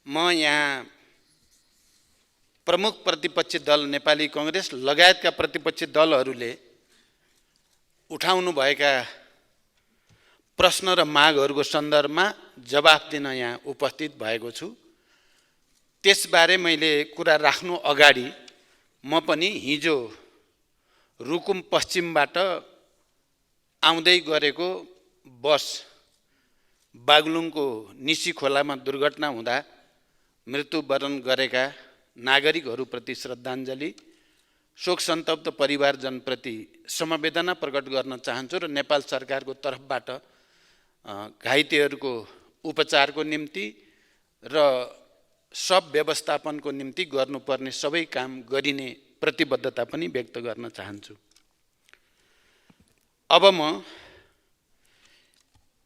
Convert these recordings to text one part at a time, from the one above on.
म यहाँ प्रमुख प्रतिपक्षी दल नेपाली कांग्रेस लगायतका प्रतिपक्षी दलहरूले उठाउनु भएका प्रश्न र मागहरूको सन्दर्भमा जवाफ दिन यहाँ उपस्थित भएको छु। त्यसबारे मैले कुरा राख्नु अगाडि म पनि हिजो रुकुम पश्चिमबाट आउँदै गरेको बस बागलुङको निसी खोलामा दुर्घटना हुँदा मृत्युवरण गरेका नागरिकहरूप्रति श्रद्धाञ्जली, शोक सन्तप्त परिवारजनप्रति समवेदना प्रकट गर्न चाहन्छु र नेपाल सरकारको तर्फबाट घाइतेहरूको उपचारको निम्ति र सब व्यवस्थापनको निम्ति गर्नुपर्ने सबै काम गरिने प्रतिबद्धता पनि व्यक्त गर्न चाहन्छु। अब म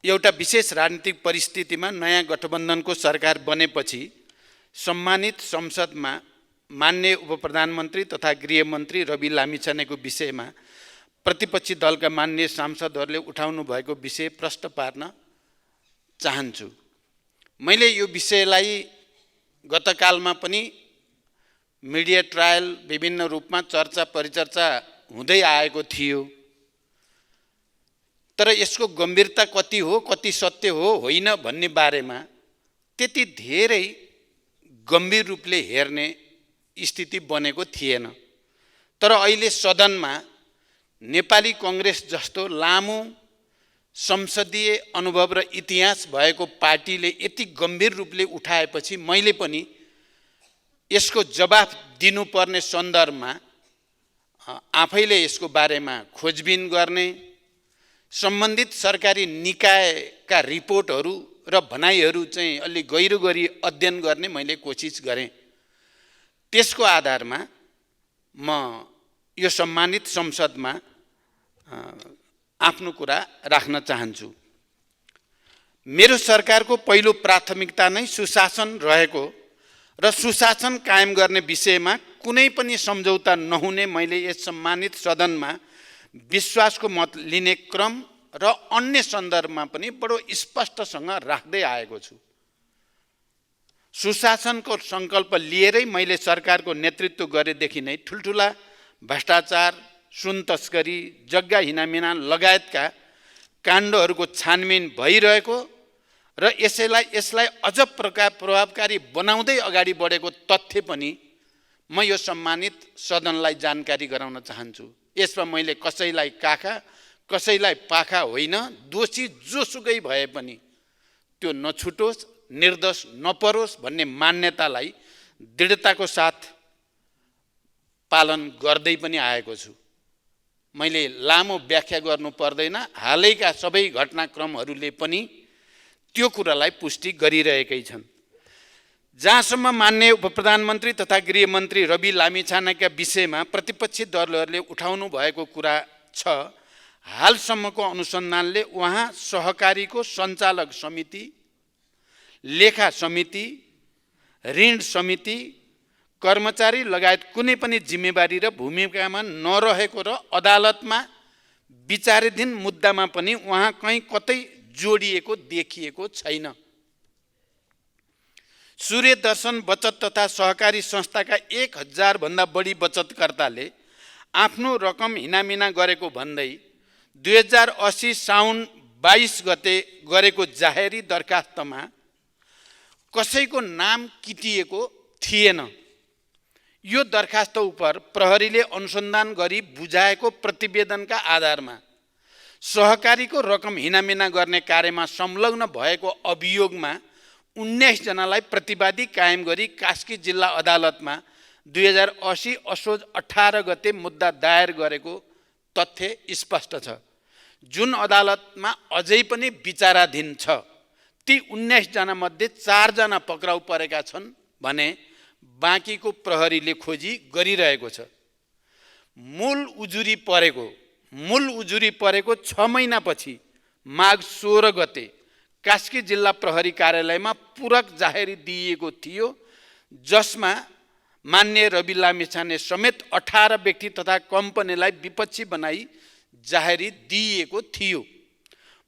एउटा विशेष राजनीतिक परिस्थितिमा नयाँ गठबन्धनको सरकार बनेपछि सम्मानित संसदमा माननीय उपप्रधानमन्त्री तथा गृहमन्त्री रवि लामिछानेको विषयमा प्रतिपक्षी दलका माननीय सांसदहरूले उठाउनु भएको विषय प्रश्न पार्न चाहन्छु। मैले यो विषयलाई गतकालमा पनि मिडिया ट्रायल विभिन्न रूपमा चर्चा परिचर्चा हुँदै आएको थियो, तर यसको गम्भीरता कति हो, कति सत्य हो होइन भन्ने बारेमा त्यति धेरै गम्भीर रूपले हेर्ने स्थिति बनेको थिएन। तर अहिले सदनमा नेपाली कांग्रेस जस्तो लामो संसदीय अनुभव र इतिहास भएको पार्टीले यति गम्भीर रूपले उठाएपछि मैले पनि यसको जवाफ दिनुपर्ने सन्दर्भमा आफैले यसको बारेमा खोजबिन गर्ने, सम्बन्धित सरकारी निकायका रिपोर्टहरू र भनाइहरू चाहिँ अलि गहिरो गरी अध्ययन गर्ने मैले कोसिस गरेँ। त्यसको आधारमा म यो सम्मानित संसदमा आफ्नो कुरा राख्न चाहन्छु। मेरो सरकारको पहिलो प्राथमिकता नै सुशासन रहेको र सुशासन कायम गर्ने विषयमा कुनै पनि सम्झौता नहुने मैले यस सम्मानित सदनमा विश्वासको मत लिने क्रम र अन्य सन्दर्भमा पनि बडो स्पष्टसँग राख्दै आएको छु। सुशासनको सङ्कल्प लिएरै मैले सरकारको नेतृत्व गरेदेखि नै ठुल्ठुला भ्रष्टाचार, सुन तस्करी, जग्गा हिनामिना लगायतका काण्डहरूको छानबिन भइरहेको र यसलाई अझ प्रभावकारी बनाउँदै अगाडि बढेको तथ्य पनि म यो सम्मानित सदनलाई जानकारी गराउन चाहन्छु। यसमा मैले कसैलाई काखा कसैलाई पाखा होइन, दोषी जोसुकै भए पनि त्यो नछुटोस्, निर्दोष नपरोस् भन्ने मान्यतालाई दृढताको साथ पालन गर्दै पनि आएको छु। मैले लामो व्याख्या गर्नु पर्दैन, हालैका सबै घटनाक्रमहरूले पनि त्यो कुरालाई पुष्टि गरिरहेकै छन्। जहाँसम्म माननीय उपप्रधानमन्त्री तथा गृहमन्त्री रवि लामिछानेका विषयमा प्रतिपक्षी दलहरूले उठाउनु भएको कुरा छ, हालसम्मको अनुसन्धानले उहाँ सहकारीको सञ्चालक समिति, लेखा समिति, ऋण समिति, कर्मचारी लगायत कुनै पनि जिम्मेवारी र भूमिकामा नरहेको र अदालतमा विचाराधीन मुद्दामा पनि उहाँ कहीँ कतै जोडिएको देखिएको छैन। सूर्य दर्शन बचत तथा सहकारी संस्थाका 1000 भन्दा बढी बचतकर्ताले आफ्नो रकम हिनामिना गरेको भन्दै 2080 साउन 22 गते गरेको जाहेरी दरखास्तमा कसैको नाम किटिएको थिएन। यो दरखास्त उप प्रहरीले अनुसन्धान गरी बुझाएको प्रतिवेदनका आधारमा सहकारीको रकम हिनामिना गर्ने कार्यमा संलग्न भएको अभियोगमा 19 जनालाई प्रतिवादी कायम गरी कास्की जिल्ला अदालतमा 2080 असोज 18 गते मुद्दा दायर गरेको तथ्य स्पष्ट छ, जुन अदालतमा अझै पनि विचाराधीन छ। ती 19 जना मध्ये 4 जना पक्राउ परेका छन् भने बाँकीको प्रहरीले खोजी गरिरहेको छ। मूल उजुरी परेको 6 महिनापछि माघ 16 गते कास्की जिल्ला प्रहरी कार्यालयमा पूरक जाहेरी दिइएको थियो, जसमा माननीय रवि लामिछाने समेत 18 व्यक्ति तथा कम्पनीलाई विपक्षी बनाई जाहेरी दिइएको थियो।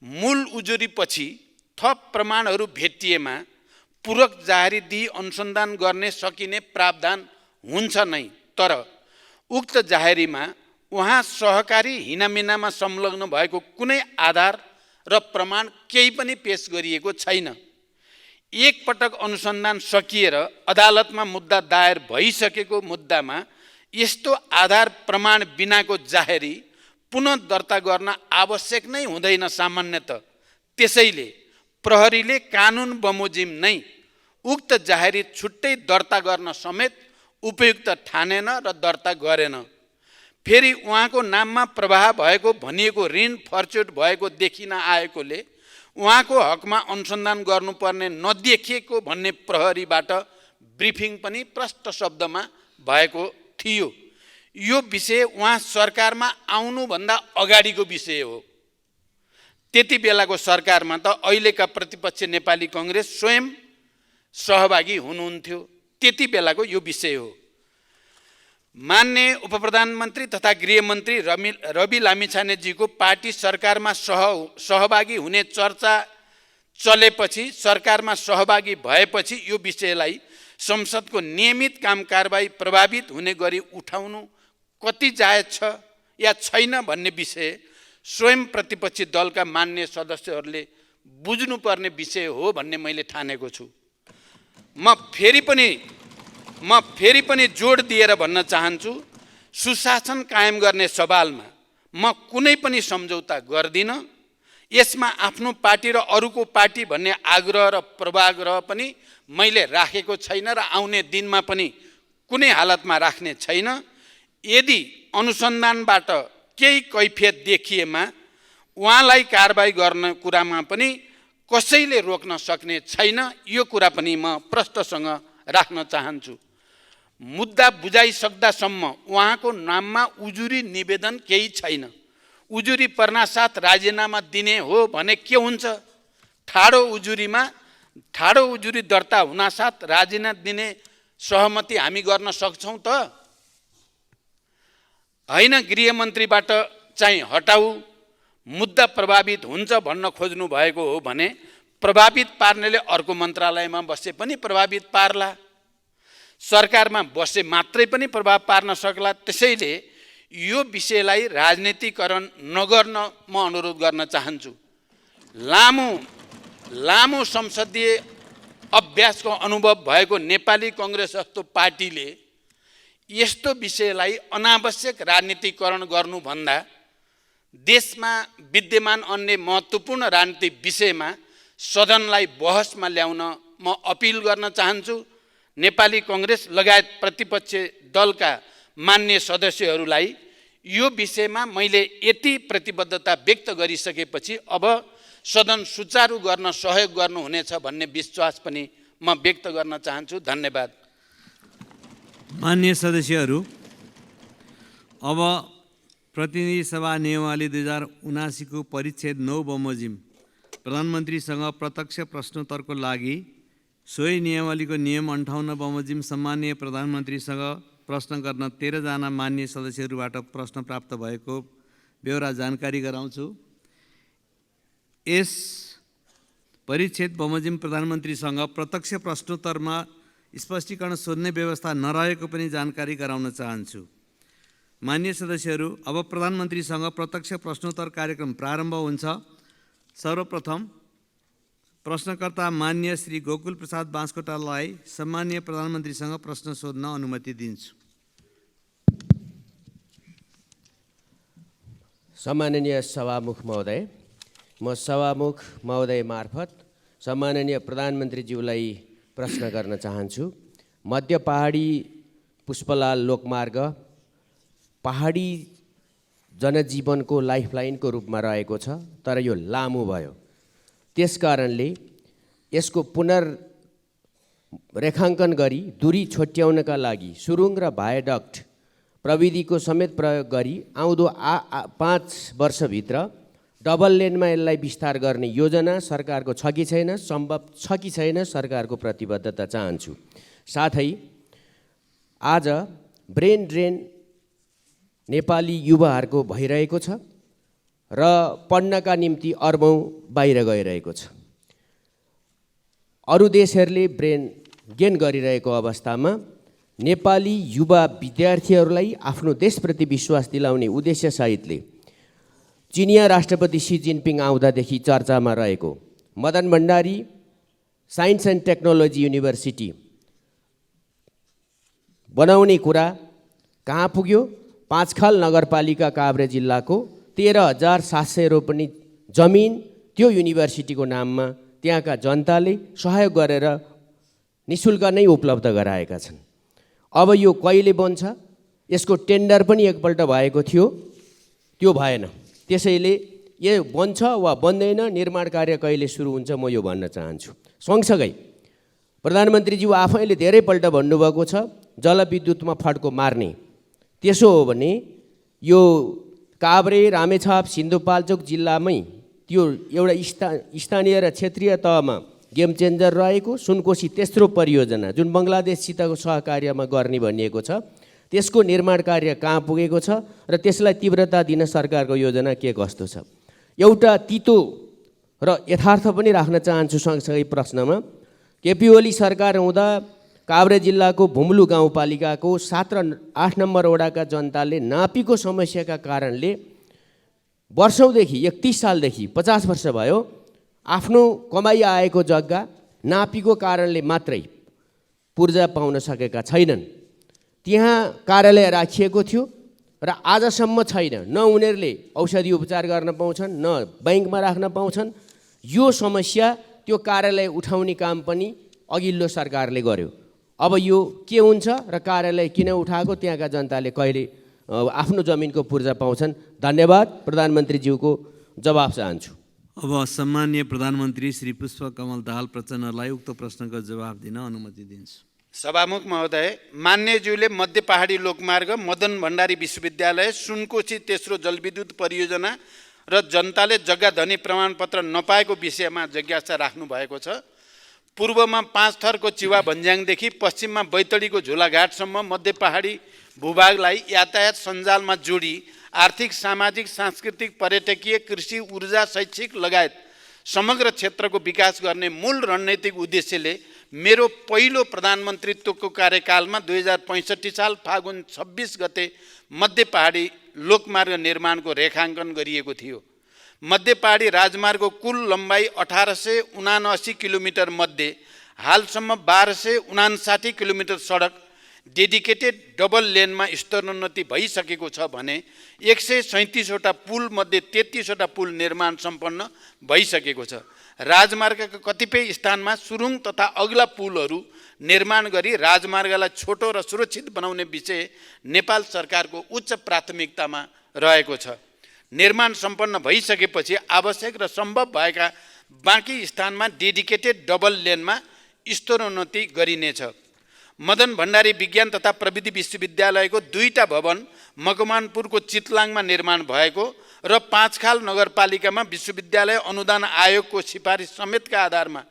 मूल उजुरीपछि थप प्रमाणहरू भेटिएमा पूरक जाहेरी दिई अनुसन्धान गर्ने सकिने प्रावधान हुन्छ नै, तर उक्त जाहेरीमा उहाँ सहकारी हिनामिनामा संलग्न भएको कुनै आधार र प्रमाण केही पनि पेश गरिएको छैन। एक पटक अनुसन्धान सकिएर अदालतमा मुद्दा दायर भइसकेको मुद्दामा यस्तो आधार प्रमाण बिनाको जाहेरी पुनः दर्ता गर्न आवश्यक नै हुँदैन सामान्यतः। त्यसैले प्रहरीले कानुन बमोजिम नै उक्त जाहेरी छुट्टै दर्ता गर्न समेत उपयुक्त ठानेन र दर्ता गरेन। फेरि उहाँको नाममा प्रवाह भएको भनिएको ऋण फर्च्युट भएको देखिन आएकोले उहाँको हकमा अनुसन्धान गर्नुपर्ने नदेखिएको भन्ने प्रहरीबाट ब्रिफिङ पनि प्रष्ट शब्दमा भएको थियो। यो विषय उहाँ सरकारमा आउनुभन्दा अगाडिको विषय हो। त्यति बेलाको सरकारमा त अहिलेका प्रतिपक्ष नेपाली कांग्रेस स्वयं सहभागी हुनुहुन्थ्यो। त्यति बेलाको यो विषय हो। मान्य उपप्रधानमन्त्री तथा गृहमन्त्री रवि लामिछानेजीको पार्टी सरकारमा सहभागी हुने चर्चा चलेपछि, सरकारमा सहभागी भएपछि यो विषयलाई संसदको नियमित काम कारबाही प्रभावित हुने गरी उठाउनु कति जायज छ या छैन भन्ने विषय स्वयं प्रतिपक्षी दलका मान्य सदस्यहरूले बुझ्नुपर्ने विषय हो भन्ने मैले ठानेको छु। म फेरि पनि जोड दिएर भन्न चाहन्छु, सुशासन कायम गर्ने सवालमा म कुनै पनि सम्झौता गर्दिनँ। यसमा आफ्नो पार्टी र अरूको पार्टी भन्ने आग्रह र पूर्वाग्रह पनि मैले राखेको छैन र आउने दिनमा पनि कुनै हालतमा राख्ने छैन। यदि अनुसन्धानबाट केही कैफियत देखिएमा उहाँलाई कारबाही गर्ने कुरामा पनि कसैले रोक्न सक्ने छैन। यो कुरा पनि म प्रष्टसँग राख्न चाहन्छु। मुद्दा बुझाइसक्दासम्म उहाँको नाममा उजुरी निवेदन केही छैन। उजुरी पर्नासाथ राजीनामा दिने हो भने के हुन्छ? ठाडो उजुरी दर्ता हुनासाथ राजीनामा दिने सहमति हामी गर्न सक्छौँ त? होइन, गृहमन्त्रीबाट चाहिँ हटाऊ, मुद्दा प्रभावित हुन्छ भन्न खोज्नु भएको हो भने प्रभावित पार्नेले अर्को मन्त्रालयमा बसे पनि प्रभावित पार्ला, सरकारमा बसे मात्रै पनि प्रभाव पार्न सक्ला। त्यसैले यो विषयलाई राजनीतिकरण नगर्न म अनुरोध गर्न चाहन्छु। लामो संसदीय अभ्यासको अनुभव भएको नेपाली कांग्रेस जस्तो पार्टीले यस्तो विषयलाई अनावश्यक राजनीतिकरण गर्नुभन्दा देशमा विद्यमान अन्य महत्त्वपूर्ण राजनीतिक विषयमा सदनलाई बहसमा ल्याउन म अपिल गर्न चाहन्छु। नेपाली कांग्रेस लगायत प्रतिपक्ष दलका मान्य सदस्यहरूलाई यो विषयमा मैले यति प्रतिबद्धता व्यक्त गरिसकेपछि अब सदन सुचारू गर्न सहयोग गर्नुहुनेछ भन्ने विश्वास पनि म व्यक्त गर्न चाहन्छु। धन्यवाद। मान्य सदस्यहरू, अब प्रतिनिधि सभा नियमावली 2079 को परिच्छेद 9 बमोजिम प्रधानमन्त्रीसँग प्रत्यक्ष प्रश्नोत्तरको लागि सोही नियमावलीको नियम 58 बमोजिम सम्माननीय प्रधानमन्त्रीसँग प्रश्न गर्न 13 जना मान्य सदस्यहरूबाट प्रश्न प्राप्त भएको ब्यौरा जानकारी गराउँछु। यस परिच्छेद बमोजिम प्रधानमन्त्रीसँग प्रत्यक्ष प्रश्नोत्तरमा स्पष्टीकरण सोध्ने व्यवस्था नरहेको पनि जानकारी गराउन चाहन्छु। मान्य सदस्यहरू, अब प्रधानमन्त्रीसँग प्रत्यक्ष प्रश्नोत्तर कार्यक्रम प्रारम्भ हुन्छ। सर्वप्रथम प्रश्नकर्ता मान्य श्री गोकुल प्रसाद बाँसकोटालाई सम्माननीय प्रधानमन्त्रीसँग प्रश्न सोध्न अनुमति दिन्छु। सम्माननीय सभामुख महोदय, म सभामुख महोदय मार्फत सम्माननीय प्रधानमन्त्रीज्यूलाई प्रश्न गर्न चाहन्छु। मध्य पहाडी पुष्पलाल लोकमार्ग पहाडी जनजीवनको लाइफलाइनको रूपमा रहेको छ, तर यो लामो भयो। त्यसकारणले यसको पुनर्रेखाङ्कन गरी दूरी छोट्याउनका लागि सुरुङ र भायाडक्ट प्रविधिको समेत प्रयोग गरी आउँदो 5 वर्षभित्र डबल लेनमा यसलाई विस्तार गर्ने योजना सरकारको छ कि छैन, सम्भव छ कि छैन, सरकारको प्रतिबद्धता चाहन्छु। साथै आज ब्रेन ड्रेन नेपाली युवाहरूको भइरहेको छ र पढ्नका निम्ति अरबौं बाहिर गइरहेको छ। अरू देशहरूले ब्रेन गेन गरिरहेको अवस्थामा नेपाली युवा विद्यार्थीहरूलाई आफ्नो देशप्रति विश्वास दिलाउने उद्देश्यसहितले चिनिया राष्ट्रपति सी जिनपिङ आउँदादेखि चर्चामा रहेको Madan Bhandari science and technology university बनाउने कुरा कहाँ पुग्यो? पाँचखाल नगरपालिका काभ्रे जिल्लाको 13,700 रोपनी जमिन त्यो युनिभर्सिटीको नाममा त्यहाँका जनताले सहयोग गरेर निःशुल्क नै उपलब्ध गराएका छन्। अब यो कहिले बन्छ? यसको टेन्डर पनि एकपल्ट भएको थियो, त्यो भएन। त्यसैले यो बन्छ वा बन्दैन, निर्माण कार्य कहिले सुरु हुन्छ, म यो भन्न चाहन्छु। सँगसँगै प्रधानमन्त्रीज्यू आफैले धेरैपल्ट भन्नुभएको छ जलविद्युतमा फड्को मार्ने। त्यसो हो भने यो काभ्रे, रामेछाप, सिन्धुपाल्चोक जिल्लामै त्यो एउटा स्थानीय र क्षेत्रीय तहमा गेम चेन्जर रहेको सुनकोशी तेस्रो परियोजना जुन बङ्गलादेशसितको सहकार्यमा गर्ने भनिएको छ, त्यसको निर्माण कार्य कहाँ पुगेको छ र त्यसलाई तीव्रता दिन सरकारको योजना के कस्तो छ? एउटा तितो र यथार्थ पनि राख्न चाहन्छु सँगसँगै प्रश्नमा। केपी ओली सरकार हुँदा काभ्रे जिल्लाको भुम्लु गाउँपालिकाको 7 र 8 नम्बर वडाका जनताले नापीको समस्याका कारणले वर्षौँदेखि 31 सालदेखि 50 वर्ष भयो आफ्नो कमाई आएको जग्गा नापीको कारणले मात्रै पूर्जा पाउन सकेका छैनन्। त्यहाँ कार्यालय राखिएको थियो र आजसम्म छैन। न उनीहरूले औषधि उपचार गर्न पाउँछन्, न बैङ्कमा राख्न पाउँछन्। यो समस्या त्यो कार्यालय उठाउने काम पनि अघिल्लो सरकारले गर्यो। अब यो के हुन्छ र कार्यालय किन उठाएको, त्यहाँका जनताले कहिले आफ्नो जमिनको पूर्जा पाउँछन्? धन्यवाद। प्रधानमन्त्रीज्यूको जवाफ चाहन्छु। अब सम्माननीय प्रधानमन्त्री श्री पुष्पकमल दाहाल प्रचण्डलाई उक्त प्रश्नको जवाफ दिन अनुमति दिन्छु। सभामुख महोदय, मान्यज्यूले मध्य पहाडी लोकमार्ग, मदन भण्डारी विश्वविद्यालय, सुनकोशी तेस्रो जलविद्युत परियोजना र जनताले जग्गा धनी प्रमाणपत्र नपाएको विषयमा जिज्ञासा राख्नु भएको छ। पूर्वमा 5 थरको चिवा भन्ज्याङदेखि पश्चिममा बैतडीको झुलाघाटसम्म मध्य पहाडी भूभागलाई यातायात सञ्जालमा जोडी आर्थिक, सामाजिक, सांस्कृतिक, पर्यटकीय, कृषि, ऊर्जा, शैक्षिक लगायत समग्र क्षेत्रको विकास गर्ने मूल रणनीतिक उद्देश्यले मेरो पहिलो प्रधानमन्त्रीत्वको कार्यकालमा 2065 साल फागुन 26 गते मध्य पहाडी लोकमार्ग निर्माणको रेखाङ्कन गरिएको थियो। मध्य पहाडी राजमार्गको कुल लम्बाइ 1879 किलोमिटर मध्ये हालसम्म 1259 किलोमिटर सडक डेडिकेटेड डबल लेनमा स्तरोन्नति भइसकेको छ भने 137वटा पुल मध्ये 33वटा पुल निर्माण सम्पन्न भइसकेको छ। राजमार्गका कतिपय स्थानमा सुरुङ तथा अग्ला पुलहरू निर्माण गरी राजमार्गलाई छोटो र सुरक्षित बनाउने विषय नेपाल सरकारको उच्च प्राथमिकतामा रहेको छ। निर्माण सम्पन्न भइसकेपछि आवश्यक र सम्भव भएका बाँकी स्थानमा डेडिकेटेड डबल लेनमा स्तरोन्नति गरिनेछ। मदन भण्डारी विज्ञान तथा प्रविधि विश्वविद्यालयको 2टा भवन मकवानपुरको चितलाङमा निर्माण भएको र पाँचखाल नगरपालिकामा विश्वविद्यालय अनुदान आयोगको सिफारिस समेतका आधारमा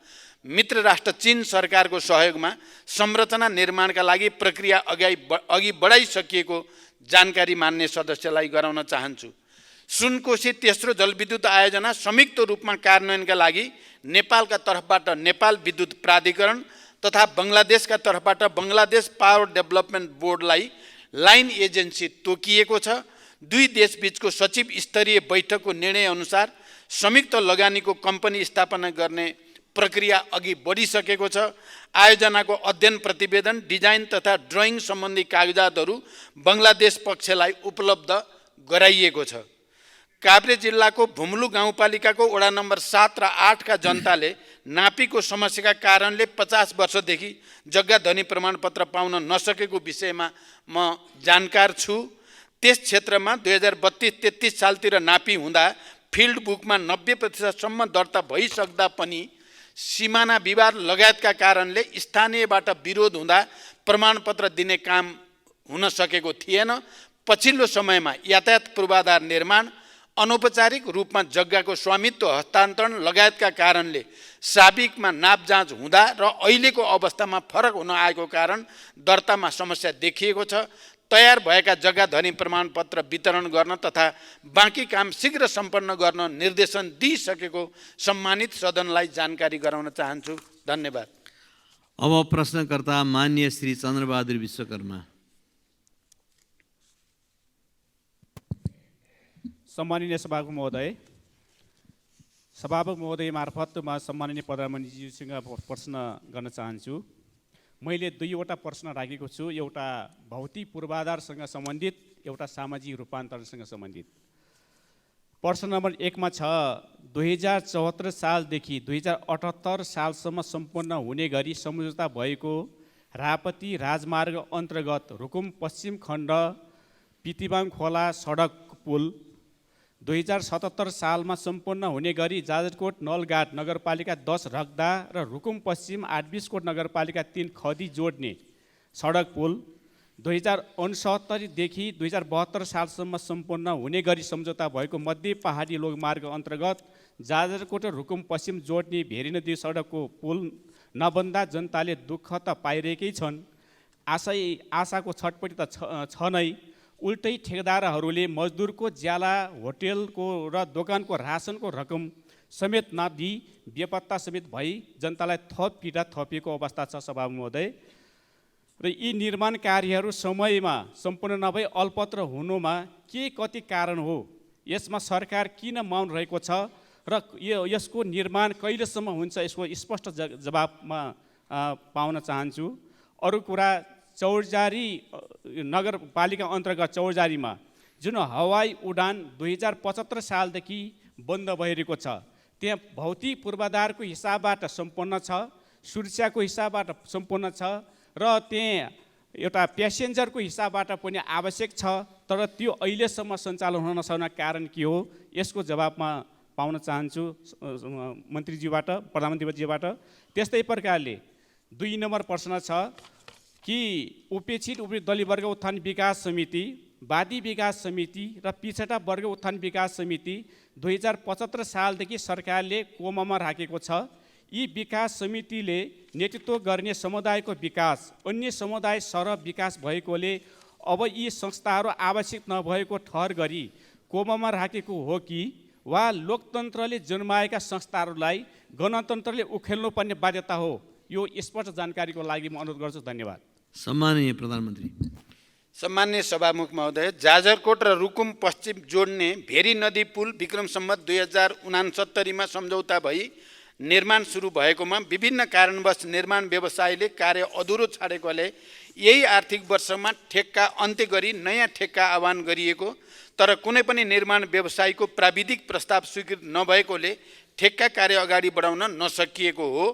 मित्र राष्ट्र चीन सरकारको सहयोगमा संरचना निर्माणका लागि प्रक्रिया अघि बढाइसकिएको जानकारी मान्य सदस्यलाई गराउन चाहन्छु। सुनकोशी तेस्रो जलविद्युत आयोजना संयुक्त रूपमा कार्यान्वयनका लागि नेपालका तर्फबाट नेपाल विद्युत प्राधिकरण तथा बङ्गलादेशका तर्फबाट बङ्गलादेश पावर डेभलपमेन्ट बोर्डलाई लाइन एजेन्सी तोकिएको छ। दुई देशबीचको सचिव स्तरीय बैठकको निर्णय अनुसार संयुक्त लगानीको कम्पनी स्थापना गर्ने प्रक्रिया अघि बढिसकेको छ। आयोजनाको अध्ययन प्रतिवेदन, डिजाइन तथा ड्रइङ सम्बन्धी कागजातहरू बङ्गलादेश पक्षलाई उपलब्ध गराइएको छ। काभ्रे जिल्लाको भुम्लु गाउँपालिकाको वडा नम्बर 7 र 8 का जनताले नापीको समस्याका कारणले 50 वर्षदेखि जग्गा धनी प्रमाणपत्र पाउन नसकेको विषयमा म जानकार छु। त्यस क्षेत्रमा 2032-33 सालतिर नापी हुँदा फिल्ड बुकमा 90% सम्म दर्ता भइसक्दा पनि सीमाना विवाद लगायतका कारणले स्थानीयबाट विरोध हुँदा प्रमाणपत्र दिने काम हुन सकेको थिएन। पछिल्लो समयमा यातायात पूर्वाधार निर्माण, अनौपचारिक रूपमा जग्गाको स्वामित्व हस्तान्तरण लगायतका कारणले साबिकमा नाप जाँच हुँदा र अहिलेको अवस्थामा फरक हुन आएको कारण दर्तामा समस्या देखिएको छ। तयार भएका जग्गा धनी प्रमाणपत्र वितरण गर्न तथा बाँकी काम शीघ्र सम्पन्न गर्न निर्देशन दिइसकेको सम्मानित सदनलाई जानकारी गराउन चाहन्छु। धन्यवाद। अब प्रश्नकर्ता मान्य श्री चन्द्रबहादुर विश्वकर्मा। सम्माननीय सभामुख महोदय मार्फत म सम्माननीय प्रधानमन्त्रीज्यूसँग प्रश्न गर्न चाहन्छु। मैले दुईवटा प्रश्न राखेको छु, एउटा भौतिक पूर्वाधारसँग सम्बन्धित, एउटा सामाजिक रूपान्तरणसँग सम्बन्धित। प्रश्न नम्बर 1 मा छ 2074 सालदेखि 2078 सालसम्म सम्पन्न हुने गरी सम्झौता भएको रापती राजमार्ग अन्तर्गत रुकुम पश्चिम खण्ड पितिबाङ खोला सडक पुल 2077 सालमा सम्पन्न हुने गरी जाजरकोट नलघाट नगरपालिका 10 रग्दा र रुकुम पश्चिम 8 बिसकोट नगरपालिका 3 खदी जोड्ने सडक पुल 2069 देखि 2072 सालसम्म सम्पन्न हुने गरी सम्झौता भएको मध्य पहाडी लोकमार्ग अन्तर्गत जाजरकोट र रुकुम पश्चिम जोड्ने भेरी नदी सडकको पुल नबन्दा जनताले दुःख त पाइरहेकै छन्। आशाको छटपटी त छ नै, उल्टै ठेकेदारहरूले मजदुरको ज्याला, होटेलको र दोकानको रासनको रकम समेत नदिई बेपत्ता समेत भई जनतालाई थप पीडा थपिएको अवस्था छ सभामुख महोदय। र यी निर्माण कार्यहरू समयमा सम्पूर्ण नभई अल्पत्र हुनुमा के कति कारण हो? यसमा सरकार किन मौन रहेको छ र यसको निर्माण कहिलेसम्म हुन्छ, यसको स्पष्ट जवाबमा पाउन चाहन्छु। अरू कुरा, चौरजारी नगरपालिका अन्तर्गत चौरजारीमा जुन हवाई उडान 2075 सालदेखि बन्द भइरहेको छ, त्यहाँ भौतिक पूर्वाधारको हिसाबबाट सम्पन्न छ, सुरक्षाको हिसाबबाट सम्पन्न छ र त्यहाँ एउटा प्यासेन्जरको हिसाबबाट पनि आवश्यक छ, तर त्यो अहिलेसम्म सञ्चालन हुन नसक्ने कारण के हो? यसको जवाबमा पाउन चाहन्छु मन्त्रीज्यूबाट, प्रधानमन्त्रीज्यूबाट। त्यस्तै प्रकारले 2 नम्बर प्रश्न छ कि उपेक्षित दलित वर्ग उत्थान विकास समिति, वादी विकास समिति र पिछडा वर्ग उत्थान विकास समिति 2075 सालदेखि सरकारले कोमामा राखेको छ। यी विकास समितिले नेतृत्व गर्ने समुदायको विकास, अन्य समुदाय सरह विकास भएकोले अब यी संस्थाहरू आवश्यक नभएको ठहर गरी कोमामा राखेको हो कि वा लोकतन्त्रले जन्माएका संस्थाहरूलाई गणतन्त्रले उखेल्नुपर्ने बाध्यता हो? यो स्पष्ट जानकारीको लागि म अनुरोध गर्छु। धन्यवाद। सम्माननीय प्रधानमन्त्री। सम्मान्य सभामुख महोदय, जाजरकोट र रुकुम पश्चिम जोड्ने भेरी नदी पुल विक्रम सम्वत 2069 मा सम्झौता भई निर्माण सुरु भएकोमा विभिन्न कारणवश निर्माण व्यवसायले कार्य अधुरो छाडेकोले यही आर्थिक वर्षमा ठेक्का अन्त्य गरी नयाँ ठेक्का आह्वान गरिएको, तर कुनै पनि निर्माण व्यवसायीको प्राविधिक प्रस्ताव स्वीकृत नभएकोले ठेक्का कार्य अगाडि बढाउन नसकिएको हो।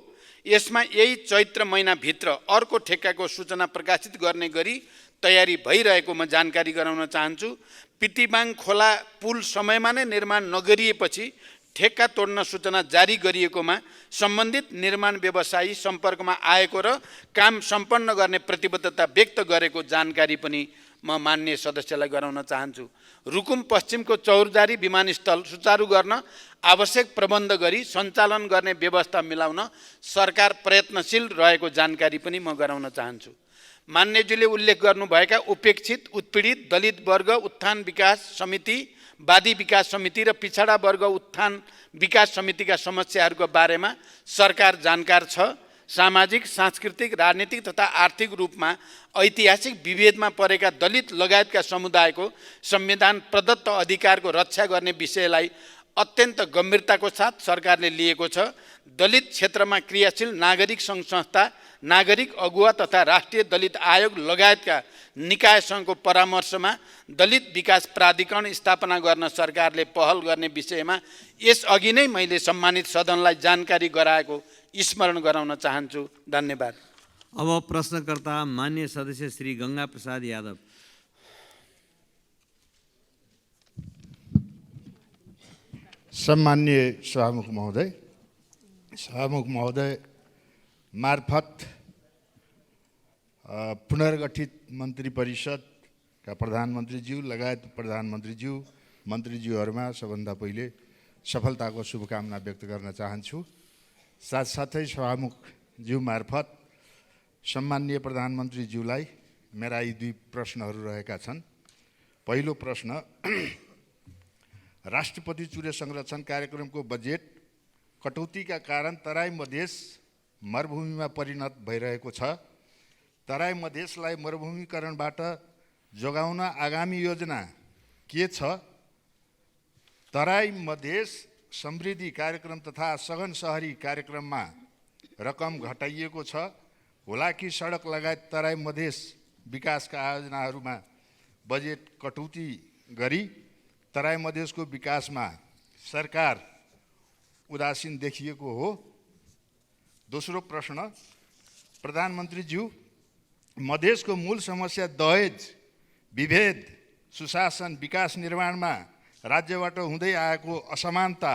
यसमा यही चैत्र महिनाभित्र अर्को ठेक्काको सूचना प्रकाशित गर्ने गरी तयारी भइरहेको म जानकारी गराउन चाहन्छु। पितिबाङ खोला पुल समयमा नै निर्माण नगरिएपछि ठेक्का तोड्न सूचना जारी गरिएकोमा सम्बन्धित निर्माण व्यवसायी सम्पर्कमा आएको र काम सम्पन्न गर्ने प्रतिबद्धता व्यक्त गरेको जानकारी पनि म मान्य सदस्यलाई गराउन चाहन्छु। रुकुम पश्चिमको चौरजारी विमानस्थल सुचारू गर्न आवश्यक प्रबन्ध गरी सञ्चालन गर्ने व्यवस्था मिलाउन सरकार प्रयत्नशील रहेको जानकारी पनि म गराउन चाहन्छु। मान्यज्यूले उल्लेख गर्नुभएका उपेक्षित उत्पीडित दलित वर्ग उत्थान विकास समिति, वादी विकास समिति र पिछडा वर्ग उत्थान विकास समितिका समस्याहरूको बारेमा सरकार जानकार छ। सामाजिक, सांस्कृतिक, राजनीतिक तथा आर्थिक रूपमा ऐतिहासिक विभेदमा परेका दलित लगायतका समुदायको संविधान प्रदत्त अधिकारको रक्षा गर्ने विषयलाई अत्यन्त गम्भीरताको साथ सरकारले लिएको छ। दलित क्षेत्रमा क्रियाशील नागरिक सङ्घ संस्था, नागरिक अगुवा तथा राष्ट्रिय दलित आयोग लगायतका निकायसँगको परामर्शमा दलित विकास प्राधिकरण स्थापना गर्न सरकारले पहल गर्ने विषयमा यसअघि नै मैले सम्मानित सदनलाई जानकारी गराएको स्मरण गराउन चाहन्छु। धन्यवाद। अब प्रश्नकर्ता मान्य सदस्य श्री गंगा प्रसाद यादव। सम्मान्य सभामुख महोदय मार्फत पुनर्गठित मन्त्री परिषदका प्रधानमन्त्रीज्यू लगायत प्रधानमन्त्रीज्यू, मन्त्रीज्यूहरूमा सबभन्दा पहिले सफलताको शुभकामना व्यक्त गर्न चाहन्छु। साथसाथै सभामुखज्यू मार्फत सम्माननीय प्रधानमन्त्रीज्यूलाई मेरा यी 2 प्रश्नहरू रहेका छन्। पहिलो प्रश्न, राष्ट्रपति चुरे संरक्षण कार्यक्रमको बजेट कटौतीका कारण तराई मधेस मरुभूमिमा परिणत भइरहेको छ। तराई मधेसलाई मरुभूमिकरणबाट जोगाउन आगामी योजना के छ? तराई मधेस समृद्धि कार्यक्रम तथा सघन सहरी कार्यक्रममा रकम घटाइएको छ। हुलाकी सडक लगायत तराई मधेस विकासका आयोजनाहरूमा बजेट कटौती गरी तराई मधेसको विकासमा सरकार उदासीन देखिएको हो। दोस्रो प्रश्न, प्रधानमन्त्रीज्यू, मधेसको मूल समस्या दहेज, विभेद, सुशासन, विकास निर्माणमा राज्यबाट हुँदै आएको असमानता,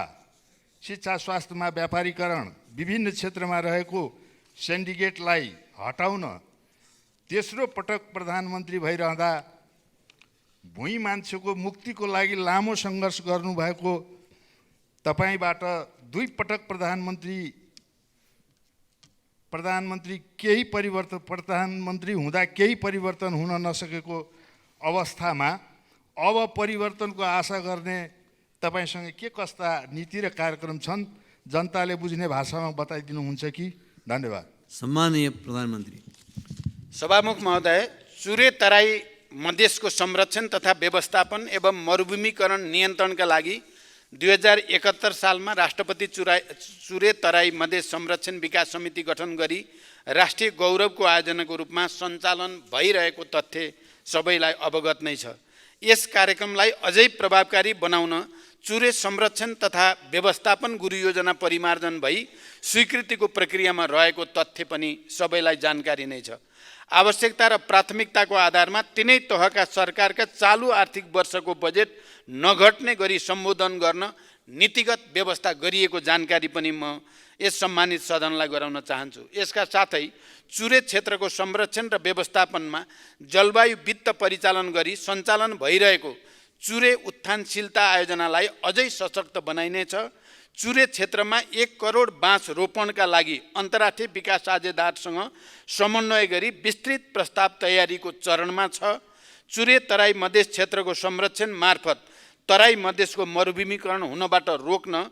शिक्षा स्वास्थ्यमा व्यापारीकरण, विभिन्न क्षेत्रमा रहेको सिन्डिकेटलाई हटाउन तेस्रो पटक प्रधानमन्त्री भइरहँदा भुइँ मान्छेको मुक्तिको लागि लामो सङ्घर्ष गर्नुभएको तपाईँबाट दुई पटक प्रधानमन्त्री हुँदा केही परिवर्तन हुन नसकेको अवस्थामा अब परिवर्तनको आशा गर्ने तपाईँसँग के कस्ता नीति र कार्यक्रम छन्? जनताले बुझ्ने भाषामा बताइदिनुहुन्छ कि? धन्यवाद। सम्माननीय प्रधानमन्त्री। सभामुख महोदय, चुरे तराई मधेसको संरक्षण तथा व्यवस्थापन एवं मरुभूमिकरण नियन्त्रणका लागि 2071 सालमा राष्ट्रपति चुरे तराई मधेस संरक्षण विकास समिति गठन गरी राष्ट्रिय गौरवको आयोजनाको रूपमा सञ्चालन भइरहेको तथ्य सबैलाई अवगत नै छ। यस कार्यक्रमलाई अझै प्रभावकारी बनाउन चुरे संरक्षण तथा व्यवस्थापन गुरु योजना परिमार्जन भई स्वीकृतिको प्रक्रियामा रहेको तथ्य पनि सबैलाई जानकारी नै छ। आवश्यकता र प्राथमिकताको आधारमा तिनै तहका सरकारका चालु आर्थिक वर्षको बजेट नघट्ने गरी सम्बोधन गर्न नीतिगत व्यवस्था गरिएको जानकारी पनि म यस सम्मानित सदनलाई गराउन चाहन्छु। यसका साथै चुरे क्षेत्रको संरक्षण र व्यवस्थापनमा जलवायु वित्त परिचालन गरी सञ्चालन भइरहेको चुरे उत्थानशीलता आयोजनालाई अझै सशक्त बनाइनेछ। चुरे क्षेत्रमा 1 करोड बाँस रोपणका लागि अन्तर्राष्ट्रिय विकास साझेदारसँग समन्वय गरी विस्तृत प्रस्ताव तयारीको चरणमा छ। चुरे तराई मधेस क्षेत्रको संरक्षण मार्फत तराई मधेसको मरुभूमिकरण हुनबाट रोक्न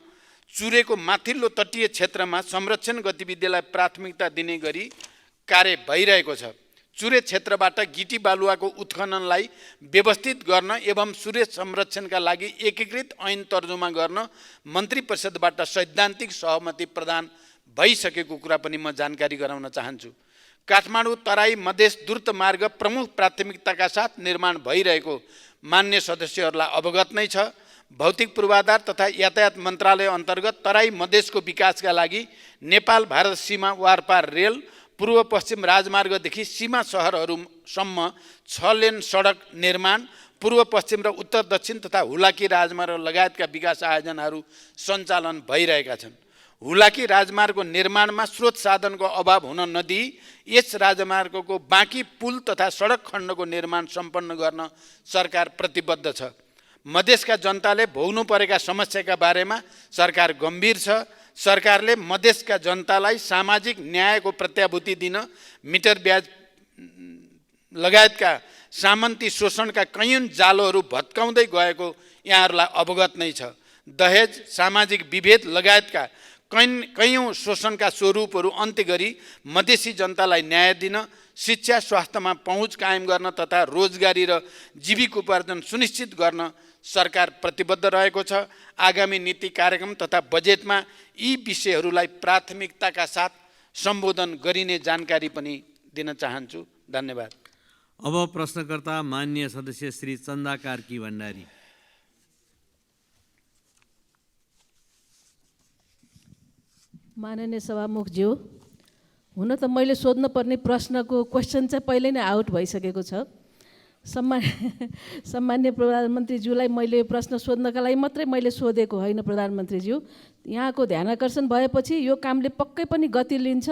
चुरेको माथिल्लो तटीय क्षेत्रमा संरक्षण गतिविधिलाई प्राथमिकता दिने गरी कार्य भइरहेको छ। चुरे क्षेत्रबाट गिटी बालुवाको उत्खननलाई व्यवस्थित गर्न एवं चुरे संरक्षणका लागि एकीकृत ऐन तर्जुमा गर्न मन्त्री परिषदबाट सैद्धान्तिक सहमति प्रदान भइसकेको कुरा पनि म जानकारी गराउन चाहन्छु। काठमाडौँ तराई मधेस द्रुत मार्ग प्रमुख प्राथमिकताका साथ निर्माण भइरहेको मान्य सदस्यहरूलाई अवगत नै छ। भौतिक पूर्वाधार तथा यातायात मन्त्रालय अन्तर्गत तराई मधेसको विकासका लागि नेपाल भारत सीमा वारपार रेल, पूर्व पश्चिम राजमार्गदेखि सीमा सहरहरूसम्म 6 लेन सडक निर्माण, पूर्व पश्चिम र उत्तर दक्षिण तथा हुलाकी राजमार्ग लगायतका विकास आयोजनाहरू सञ्चालन भइरहेका छन्। हुलाकी राजमार्गको निर्माणमा स्रोत साधनको अभाव हुन नदिई यस राजमार्गको बाँकी पुल तथा सडक खण्डको निर्माण सम्पन्न गर्न सरकार प्रतिबद्ध छ। मधेसका जनताले भोग्नु परेका समस्याका बारेमा सरकार गम्भीर छ। सरकारले मधेसका जनतालाई सामाजिक न्यायको प्रत्याभूति दिन मिटर ब्याज लगायतका सामन्ती शोषणका कैयौँ जालोहरू भत्काउँदै गएको यहाँहरूलाई अवगत नै छ। दहेज, सामाजिक विभेद लगायतका कैयौँ शोषणका स्वरूपहरू अन्त्य गरी मधेसी जनतालाई न्याय दिन, शिक्षा स्वास्थ्यमा पहुँच कायम गर्न तथा रोजगारी र जीविकोपार्जन सुनिश्चित गर्न सरकार प्रतिबद्ध रहेको छ। आगामी नीति कार्यक्रम तथा बजेटमा यी विषयहरूलाई प्राथमिकताका साथ सम्बोधन गरिने जानकारी पनि दिन चाहन्छु। धन्यवाद। अब प्रश्नकर्ता मान्य सदस्य श्री चन्दा कार्की भण्डारी। माननीय सभामुखज्यू, हुन त मैले सोध्नुपर्ने प्रश्नको क्वेसन चाहिँ पहिले नै आउट भइसकेको छ। सम्मान्य प्रधानमन्त्रीज्यूलाई मैले प्रश्न सोध्नका लागि मात्रै मैले सोधेको होइन। प्रधानमन्त्रीज्यू, यहाँको ध्यानाकर्षण भएपछि यो कामले पक्कै पनि गति लिन्छ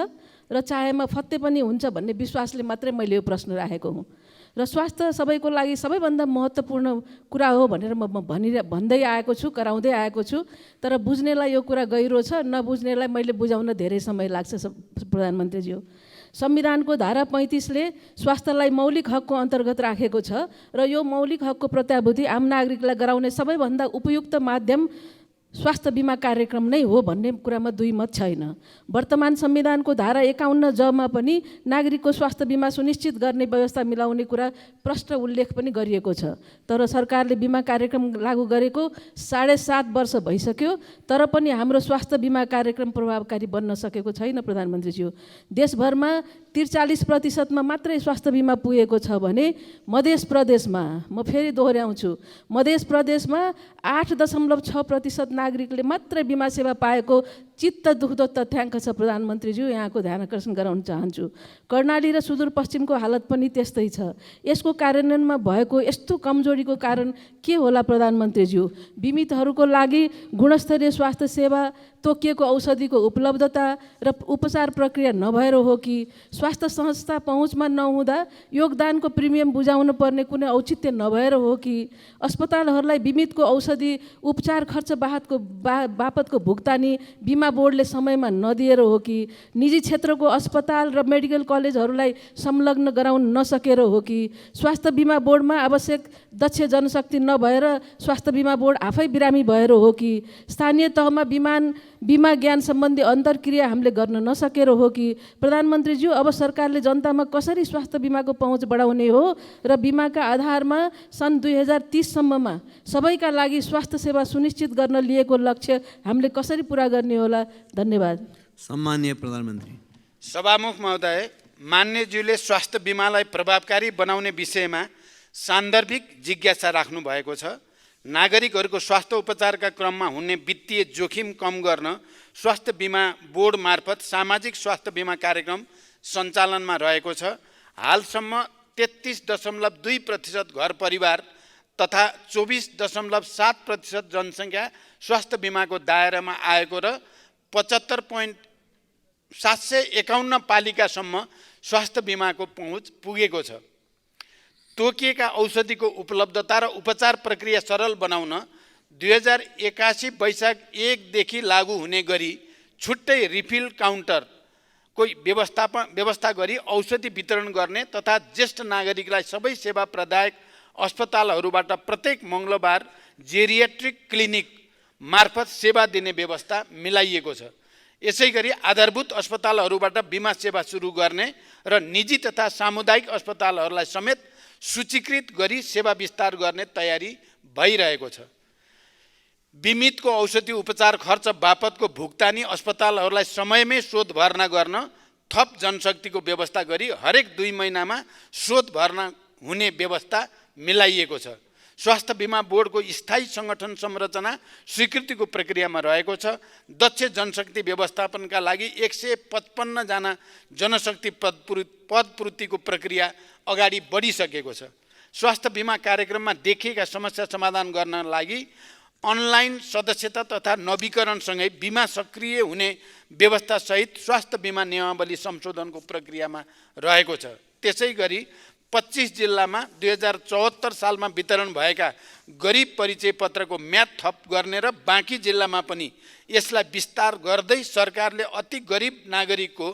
र चाहेमा फत्ते पनि हुन्छ भन्ने विश्वासले मात्रै मैले यो प्रश्न राखेको हुँ। र स्वास्थ्य सबैको लागि सबैभन्दा महत्त्वपूर्ण कुरा हो भनेर म भन्दै आएको छु, कराउँदै आएको छु। तर बुझ्नेलाई यो कुरा गहिरो छ, नबुझ्नेलाई मैले बुझाउन धेरै समय लाग्छ। प्रधानमन्त्रीज्यू, संविधानको धारा 35ले स्वास्थ्यलाई मौलिक हकको अन्तर्गत राखेको छ र यो मौलिक हकको प्रत्याभूति आम नागरिकलाई गराउने सबैभन्दा उपयुक्त माध्यम स्वास्थ्य बिमा कार्यक्रम नै हो भन्ने कुरामा दुई मत छैन। वर्तमान संविधानको धारा 51 जमा पनि नागरिकको स्वास्थ्य बिमा सुनिश्चित गर्ने व्यवस्था मिलाउने कुरा प्रष्ट उल्लेख पनि गरिएको छ। तर सरकारले बिमा कार्यक्रम लागू गरेको 7.5 वर्ष भइसक्यो, तर पनि हाम्रो स्वास्थ्य बिमा कार्यक्रम प्रभावकारी बन्न सकेको छैन प्रधानमन्त्रीज्यू। देशभरमा 43% मात्रै स्वास्थ्य बिमा पुगेको छ भने मध्य प्रदेशमा, म फेरि दोहोऱ्याउँछु, मध्य प्रदेशमा 8.6% नागरिकले मात्रै बिमा सेवा पाएको चित्त दुख्दो तथ्याङ्क छ प्रधानमन्त्रीज्यू, यहाँको ध्यान आकर्षण गराउन चाहन्छु। कर्णाली र सुदूरपश्चिमको हालत पनि त्यस्तै छ। यसको कार्यान्वयनमा भएको यस्तो कमजोरीको कारण के होला प्रधानमन्त्रीज्यू? बिमितहरूको लागि गुणस्तरीय स्वास्थ्य सेवा, तोकिएको औषधिको उपलब्धता र उपचार प्रक्रिया नभएर हो कि स्वास्थ्य संस्था पहुँचमा नहुँदा योगदानको प्रिमियम बुझाउनु पर्ने कुनै औचित्य नभएर हो कि अस्पतालहरूलाई बिमितको औषधि उपचार खर्च बापतको भुक्तानी बिमा बोर्डले समयमा नदिएर हो कि निजी क्षेत्रको अस्पताल र मेडिकल कलेजहरूलाई संलग्न गराउन नसकेर हो कि स्वास्थ्य बिमा बोर्डमा आवश्यक दक्ष जनशक्ति नभएर स्वास्थ्य बिमा बोर्ड आफै बिरामी भएर हो कि स्थानीय तहमा बिमा ज्ञान सम्बन्धी अन्तर्क्रिया हामीले गर्न नसकेर हो कि प्रधानमन्त्रीज्यू, अब सरकारले जनतामा कसरी स्वास्थ्य बिमाको पहुँच बढाउने हो र बिमाका आधारमा सन् 2030 सम्ममा सबैका लागि स्वास्थ्य सेवा सुनिश्चित गर्न लिएको लक्ष्य हामीले कसरी पुरा गर्ने होला? धन्यवाद। सम्माननीय प्रधानमन्त्री। सभामुख महोदय, मान्यज्यूले स्वास्थ्य बिमालाई प्रभावकारी बनाउने विषयमा सान्दर्भिक जिज्ञासा राख्नु भएको छ। नागरिकहरूको स्वास्थ्य उपचारका क्रममा हुने वित्तीय जोखिम कम गर्न स्वास्थ्य बिमा बोर्ड मार्फत सामाजिक स्वास्थ्य बिमा कार्यक्रम सञ्चालनमा रहेको छ। हालसम्म 33.2% घर परिवार तथा 24.7% जनसङ्ख्या स्वास्थ्य बिमाको दायरामा आएको र 75.751 पालिकासम्म स्वास्थ्य बिमाको पहुँच पुगेको छ। तोकिएका औषधिको उपलब्धता र उपचार प्रक्रिया सरल बनाउन 2081 वैशाख 1 देखि लागू हुने गरी छुट्टै रिफिल काउन्टरको व्यवस्था गरी औषधि वितरण गर्ने तथा ज्येष्ठ नागरिकलाई सबै सेवा प्रदायक अस्पतालहरूबाट प्रत्येक मङ्गलबार जेरियाट्रिक क्लिनिक मार्फत सेवा दिने व्यवस्था मिलाइएको छ। यसै गरी आधारभूत अस्पतालहरूबाट बिमा सेवा सुरु गर्ने र निजी तथा सामुदायिक अस्पतालहरूलाई समेत सूचीकृत गरी सेवा विस्तार गर्ने तयारी भइरहेको छ। बिमितको औषधि उपचार खर्च बापतको भुक्तानी अस्पतालहरूलाई समयमै शोध भर्ना गर्न थप जनशक्तिको व्यवस्था गरी हरेक 2 महिनामा शोध भर्ना हुने व्यवस्था मिलाइएको छ। स्वास्थ्य बिमा बोर्डको स्थायी सङ्गठन संरचना स्वीकृतिको प्रक्रियामा रहेको छ। दक्ष जनशक्ति व्यवस्थापनका लागि 155 जना जनशक्ति पदपूर्तिको प्रक्रिया अगाडि बढिसकेको छ। स्वास्थ्य बिमा कार्यक्रममा देखिएका समस्या समाधान गर्न लागि अनलाइन सदस्यता तथा नवीकरणसँगै बिमा सक्रिय हुने व्यवस्थासहित स्वास्थ्य बिमा नियमावली संशोधनको प्रक्रियामा रहेको छ। त्यसै गरी 25 जिल्लामा 2074 सालमा वितरण भएका गरिब परिचय पत्रको म्याद थप गर्ने र बाँकी जिल्लामा पनि यसलाई विस्तार गर्दै सरकारले अति गरिब नागरिकको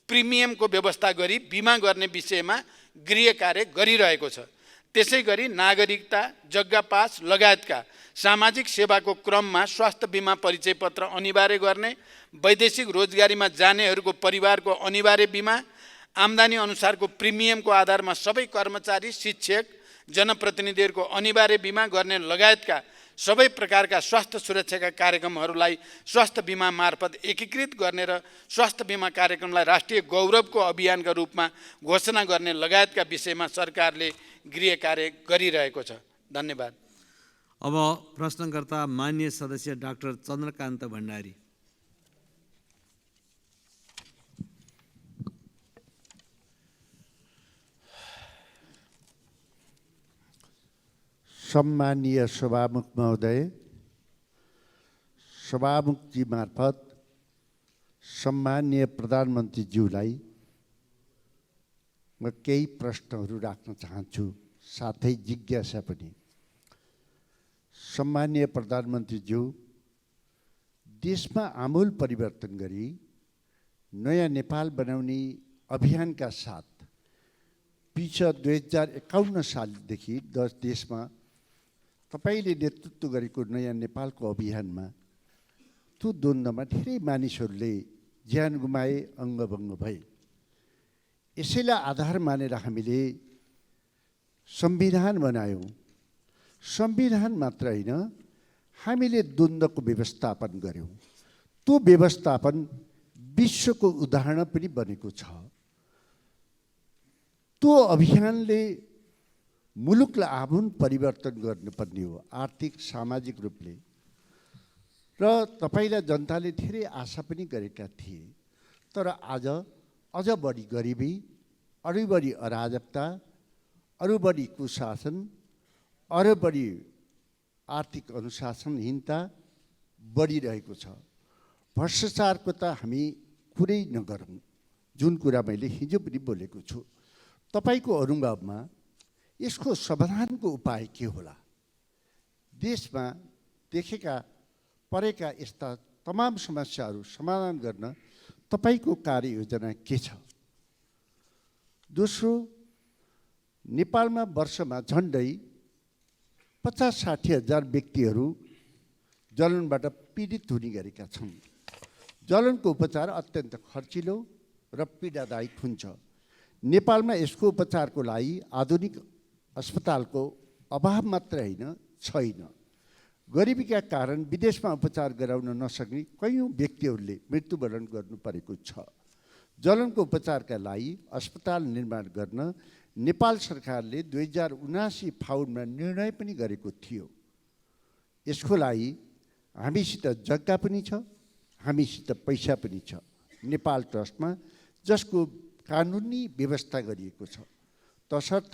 प्रिमियमको व्यवस्था गरी बिमा गर्ने विषयमा गृह कार्य गरिरहेको छ। त्यसै गरी नागरिकता, जग्गा पास लगायतका सामाजिक सेवाको क्रममा स्वास्थ्य बिमा परिचय पत्र अनिवार्य गर्ने, वैदेशिक रोजगारीमा जानेहरूको परिवारको अनिवार्य बिमा, आम्दानी अनुसारको प्रिमियमको आधारमा सबै कर्मचारी, शिक्षक, जनप्रतिनिधिहरूको अनिवार्य बिमा गर्ने लगायतका सबै प्रकारका स्वास्थ्य सुरक्षाका कार्यक्रमहरूलाई स्वास्थ्य बिमा मार्फत एकीकृत गर्ने र स्वास्थ्य बिमा कार्यक्रमलाई राष्ट्रिय गौरवको अभियानका रूपमा घोषणा गर्ने लगायतका विषयमा सरकारले गृह कार्य गरिरहेको छ। धन्यवाद। अब प्रश्नकर्ता माननीय सदस्य डाक्टर चन्द्रकान्त भण्डारी। सम्मानीय सभामुख महोदय, सभामुखजी मार्फत सम्मानीय प्रधानमन्त्रीज्यूलाई म केही प्रश्नहरू राख्न चाहन्छु, साथै जिज्ञासा पनि। सम्मानीय प्रधानमन्त्रीज्यू, देशमा आमूल परिवर्तन गरी नयाँ नेपाल बनाउने अभियानका साथ पिछा 2051 सालदेखि देशमा तपाईले नेतृत्व गरेको नयाँ नेपालको अभियानमा त्यो द्वन्द्वमा धेरै मानिसहरूले ज्यान गुमाए, अङ्गभङ्ग भए। यसैलाई आधार मानेर हामीले संविधान बनायौँ। संविधान मात्र होइन, हामीले द्वन्द्वको व्यवस्थापन गर्यौँ। त्यो व्यवस्थापन विश्वको उदाहरण पनि बनेको छ। त्यो अभियानले मुलुकलाई आमूल परिवर्तन गर्नुपर्ने हो, आर्थिक सामाजिक रूपले। र तपाईँलाई जनताले धेरै आशा पनि गरेका थिए। तर आज अझ बढी गरिबी, अरू बढी अराजकता, अरू बढी कुशासन, अरू बढी आर्थिक अनुशासनहीनता बढिरहेको छ। भ्रष्टाचारको त हामी कुरै नगरौँ, जुन कुरा मैले हिजो पनि बोलेको छु। तपाईँको अनुभवमा यसको समाधानको उपाय के होला? देशमा देखेका परेका यस्ता तमाम समस्याहरू समाधान गर्न तपाईँको कार्ययोजना के छ? दोस्रो, नेपालमा वर्षमा झन्डै 50-60 हजार व्यक्तिहरू जलनबाट पीडित हुने गरेका छन्। जलनको उपचार अत्यन्त खर्चिलो र पीडादायक हुन्छ। नेपालमा यसको उपचारको लागि आधुनिक अस्पतालको अभाव मात्र होइन, छैन। गरिबीका कारण विदेशमा उपचार गराउन नसक्ने कयौँ व्यक्तिहरूले मृत्युवरण गर्नु परेको छ। जलनको उपचारका लागि अस्पताल निर्माण गर्न नेपाल सरकारले 2079 फाउनमा निर्णय पनि गरेको थियो। यसको लागि हामीसित जग्गा पनि छ, हामीसित पैसा पनि छ नेपाल ट्रस्टमा, जसको कानुनी व्यवस्था गरिएको छ। तसर्थ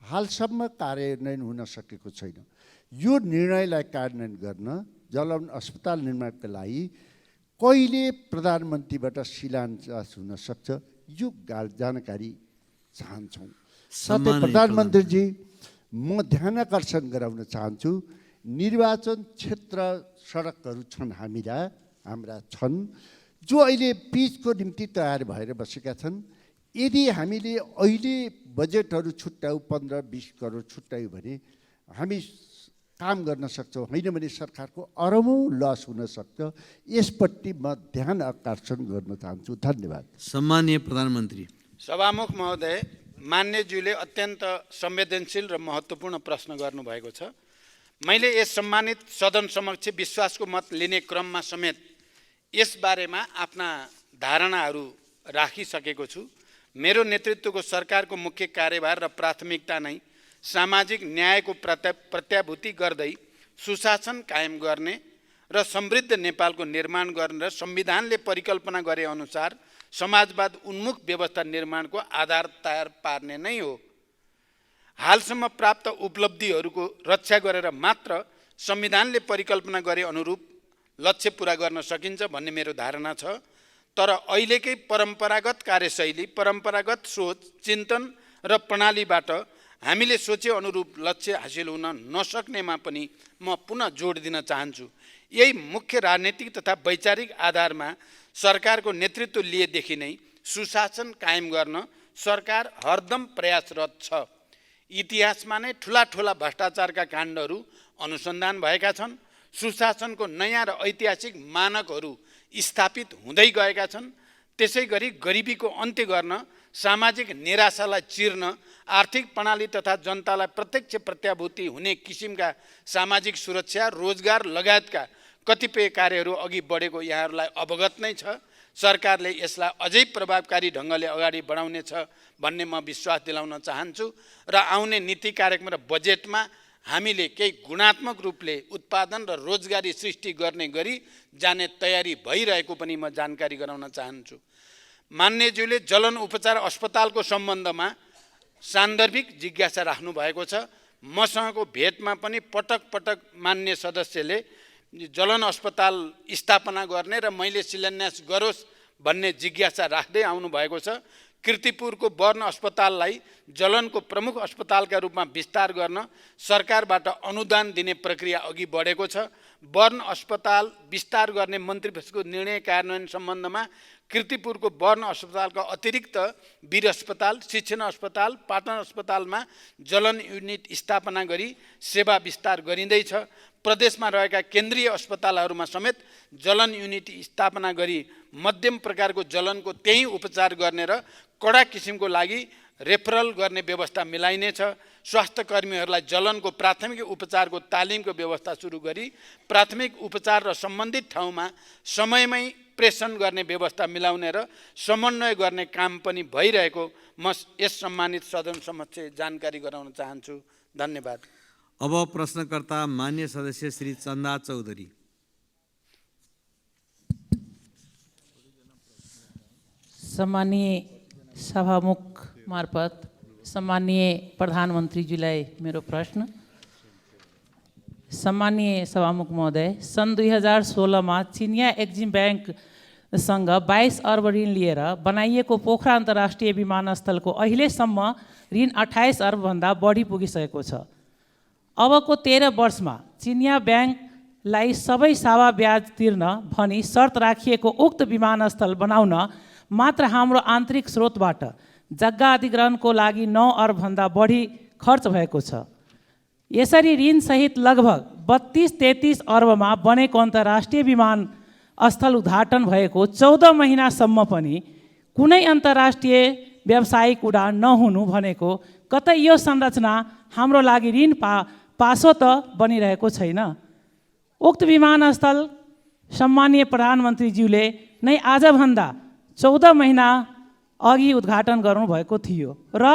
हालसम्म कार्यान्वयन हुन सकेको छैन। यो निर्णयलाई कार्यान्वयन गर्न जलवन अस्पताल निर्माणका लागि कहिले प्रधानमन्त्रीबाट शिलान्यास हुन सक्छ, यो जानकारी चाहन्छौँ। साथै प्रधानमन्त्रीजी, म ध्यान आकर्षण गराउन चाहन्छु, निर्वाचन क्षेत्र सडकहरू छन् हाम्रा छन्, जो अहिले पिचको निम्ति तयार भएर बसेका छन्। यदि हामीले अहिले बजेटहरू छुट्यायौँ, 15-20 करोड छुट्यायौँ भने हामी काम गर्न सक्छौँ। होइन भने सरकारको अरबौँ लस हुन सक्छ। यसपट्टि म ध्यान आकर्षण गर्न चाहन्छु। धन्यवाद। सम्माननीय प्रधानमन्त्री। सभामुख महोदय, मान्यज्यूले अत्यन्त संवेदनशील र महत्त्वपूर्ण प्रश्न गर्नुभएको छ। मैले यस सम्मानित सदन समक्ष विश्वासको मत लिने क्रममा समेत यसबारेमा आफ्ना धारणाहरू राखिसकेको छु। मेरो नेतृत्वको सरकारको मुख्य कार्यभार र प्राथमिकता नै सामाजिक न्यायको प्रत्याभूति गर्दै सुशासन कायम गर्ने र समृद्ध नेपालको निर्माण गर्ने र संविधानले परिकल्पना गरे अनुसार समाजवाद उन्मुख व्यवस्था निर्माणको आधार तयार पार्ने नै हो। हालसम्म प्राप्त उपलब्धिहरूको रक्षा गरेर मात्र संविधानले परिकल्पना गरे अनुरूप लक्ष्य पुरा गर्न सकिन्छ भन्ने मेरो धारणा छ। तर अहिलेकै परम्परागत कार्यशैली, परम्परागत सोच, चिन्तन र प्रणालीबाट हामीले सोचे अनुरूप लक्ष्य हासिल हुन नसक्नेमा पनि म पुनः जोड दिन चाहन्छु। यही मुख्य राजनीतिक तथा वैचारिक आधारमा सरकारको नेतृत्व लिएदेखि नै सुशासन कायम गर्न सरकार हरदम प्रयासरत छ। इतिहासमा नै ठुला ठुला भ्रष्टाचारका काण्डहरू अनुसन्धान भएका छन्। सुशासनको नयाँ र ऐतिहासिक मानकहरू स्थापित हुँदै गएका छन्। त्यसै गरी गरिबीको अन्त्य गर्न, सामाजिक निराशालाई चिर्न, आर्थिक प्रणाली तथा जनतालाई प्रत्यक्ष प्रत्याभूति हुने किसिमका सामाजिक सुरक्षा, रोजगार लगायतका कतिपय कार्यहरू अघि बढेको यहाँहरूलाई अवगत नै छ। सरकारले यसलाई अझै प्रभावकारी ढङ्गले अगाडि बढाउनेछ भन्ने म विश्वास दिलाउन चाहन्छु। र आउने नीति कार्यक्रम र बजेटमा हामीले केही गुणात्मक रूपले उत्पादन र रोजगारी सृष्टि गर्ने गरी जाने तयारी भइरहेको पनि म जानकारी गराउन चाहन्छु। मान्यज्यूले जलन उपचार अस्पतालको सम्बन्धमा सान्दर्भिक जिज्ञासा राख्नु भएको छ। मसँगको भेटमा पनि पटक पटक मान्य सदस्यले जलन अस्पताल स्थापना गर्ने र मैले शिलान्यास गरोस् भन्ने जिज्ञासा राख्दै आउनु भएको छ। कीर्तिपुरको वर्ण अस्पताललाई जलनको प्रमुख अस्पतालका रूपमा विस्तार गर्न सरकारबाट अनुदान दिने प्रक्रिया अघि बढेको छ। वर्ण अस्पताल विस्तार गर्ने मन्त्रीपरिषदको निर्णय कार्यान्वयन सम्बन्धमा कीर्तिपुरको वर्ण अस्पतालका अतिरिक्त वीर अस्पताल, शिक्षण अस्पताल, पाटन अस्पतालमा जलन युनिट स्थापना गरी सेवा विस्तार गरिँदैछ। प्रदेशमा रहेका केन्द्रीय अस्पतालहरूमा समेत जलन युनिट स्थापना गरी मध्यम प्रकारको जलनको त्यही उपचार गर्ने र कडा किसिमको लागि रेफरल गर्ने व्यवस्था मिलाइनेछ। स्वास्थ्य कर्मीहरूलाई जलनको प्राथमिक उपचारको तालिमको व्यवस्था सुरु गरी प्राथमिक उपचार र सम्बन्धित ठाउँमा समयमै प्रेषण गर्ने व्यवस्था मिलाउने र समन्वय गर्ने काम पनि भइरहेको म यस सम्मानित सदन समक्ष जानकारी गराउन चाहन्छु। धन्यवाद। अब प्रश्नकर्ता मान्य सदस्य श्री चन्दा चौधरी। सम्मानीय सभामुख मार्फत सम्मानीय प्रधानमन्त्रीजीलाई मेरो प्रश्न। सम्मानीय सभामुख महोदय, सन् 2016 चिनिया एक्जिम ब्याङ्कसँग 22 अर्ब ऋण लिएर बनाइएको पोखरा अन्तर्राष्ट्रिय विमानस्थलको अहिलेसम्म ऋण 28 अर्बभन्दा बढी पुगिसकेको छ। अबको 13 वर्षमा चिनिया ब्याङ्कलाई सबै सावा ब्याज तिर्न भनी शर्त राखिएको उक्त विमानस्थल बनाउन मात्र हाम्रो आन्तरिक स्रोतबाट जग्गा अधिग्रहणको लागि 9 अर्बभन्दा बढी खर्च भएको छ। यसरी ऋणसहित लगभग 32-33 अर्बमा बनेको अन्तर्राष्ट्रिय विमानस्थल उद्घाटन भएको 14 महिनासम्म पनि कुनै अन्तर्राष्ट्रिय व्यावसायिक उडान नहुनु भनेको कतै यो संरचना हाम्रो लागि ऋण पासो त बनिरहेको छैन। उक्त विमानस्थल सम्मानीय प्रधानमन्त्रीज्यूले नै आजभन्दा 14 महिना अघि उद्घाटन गर्नुभएको थियो र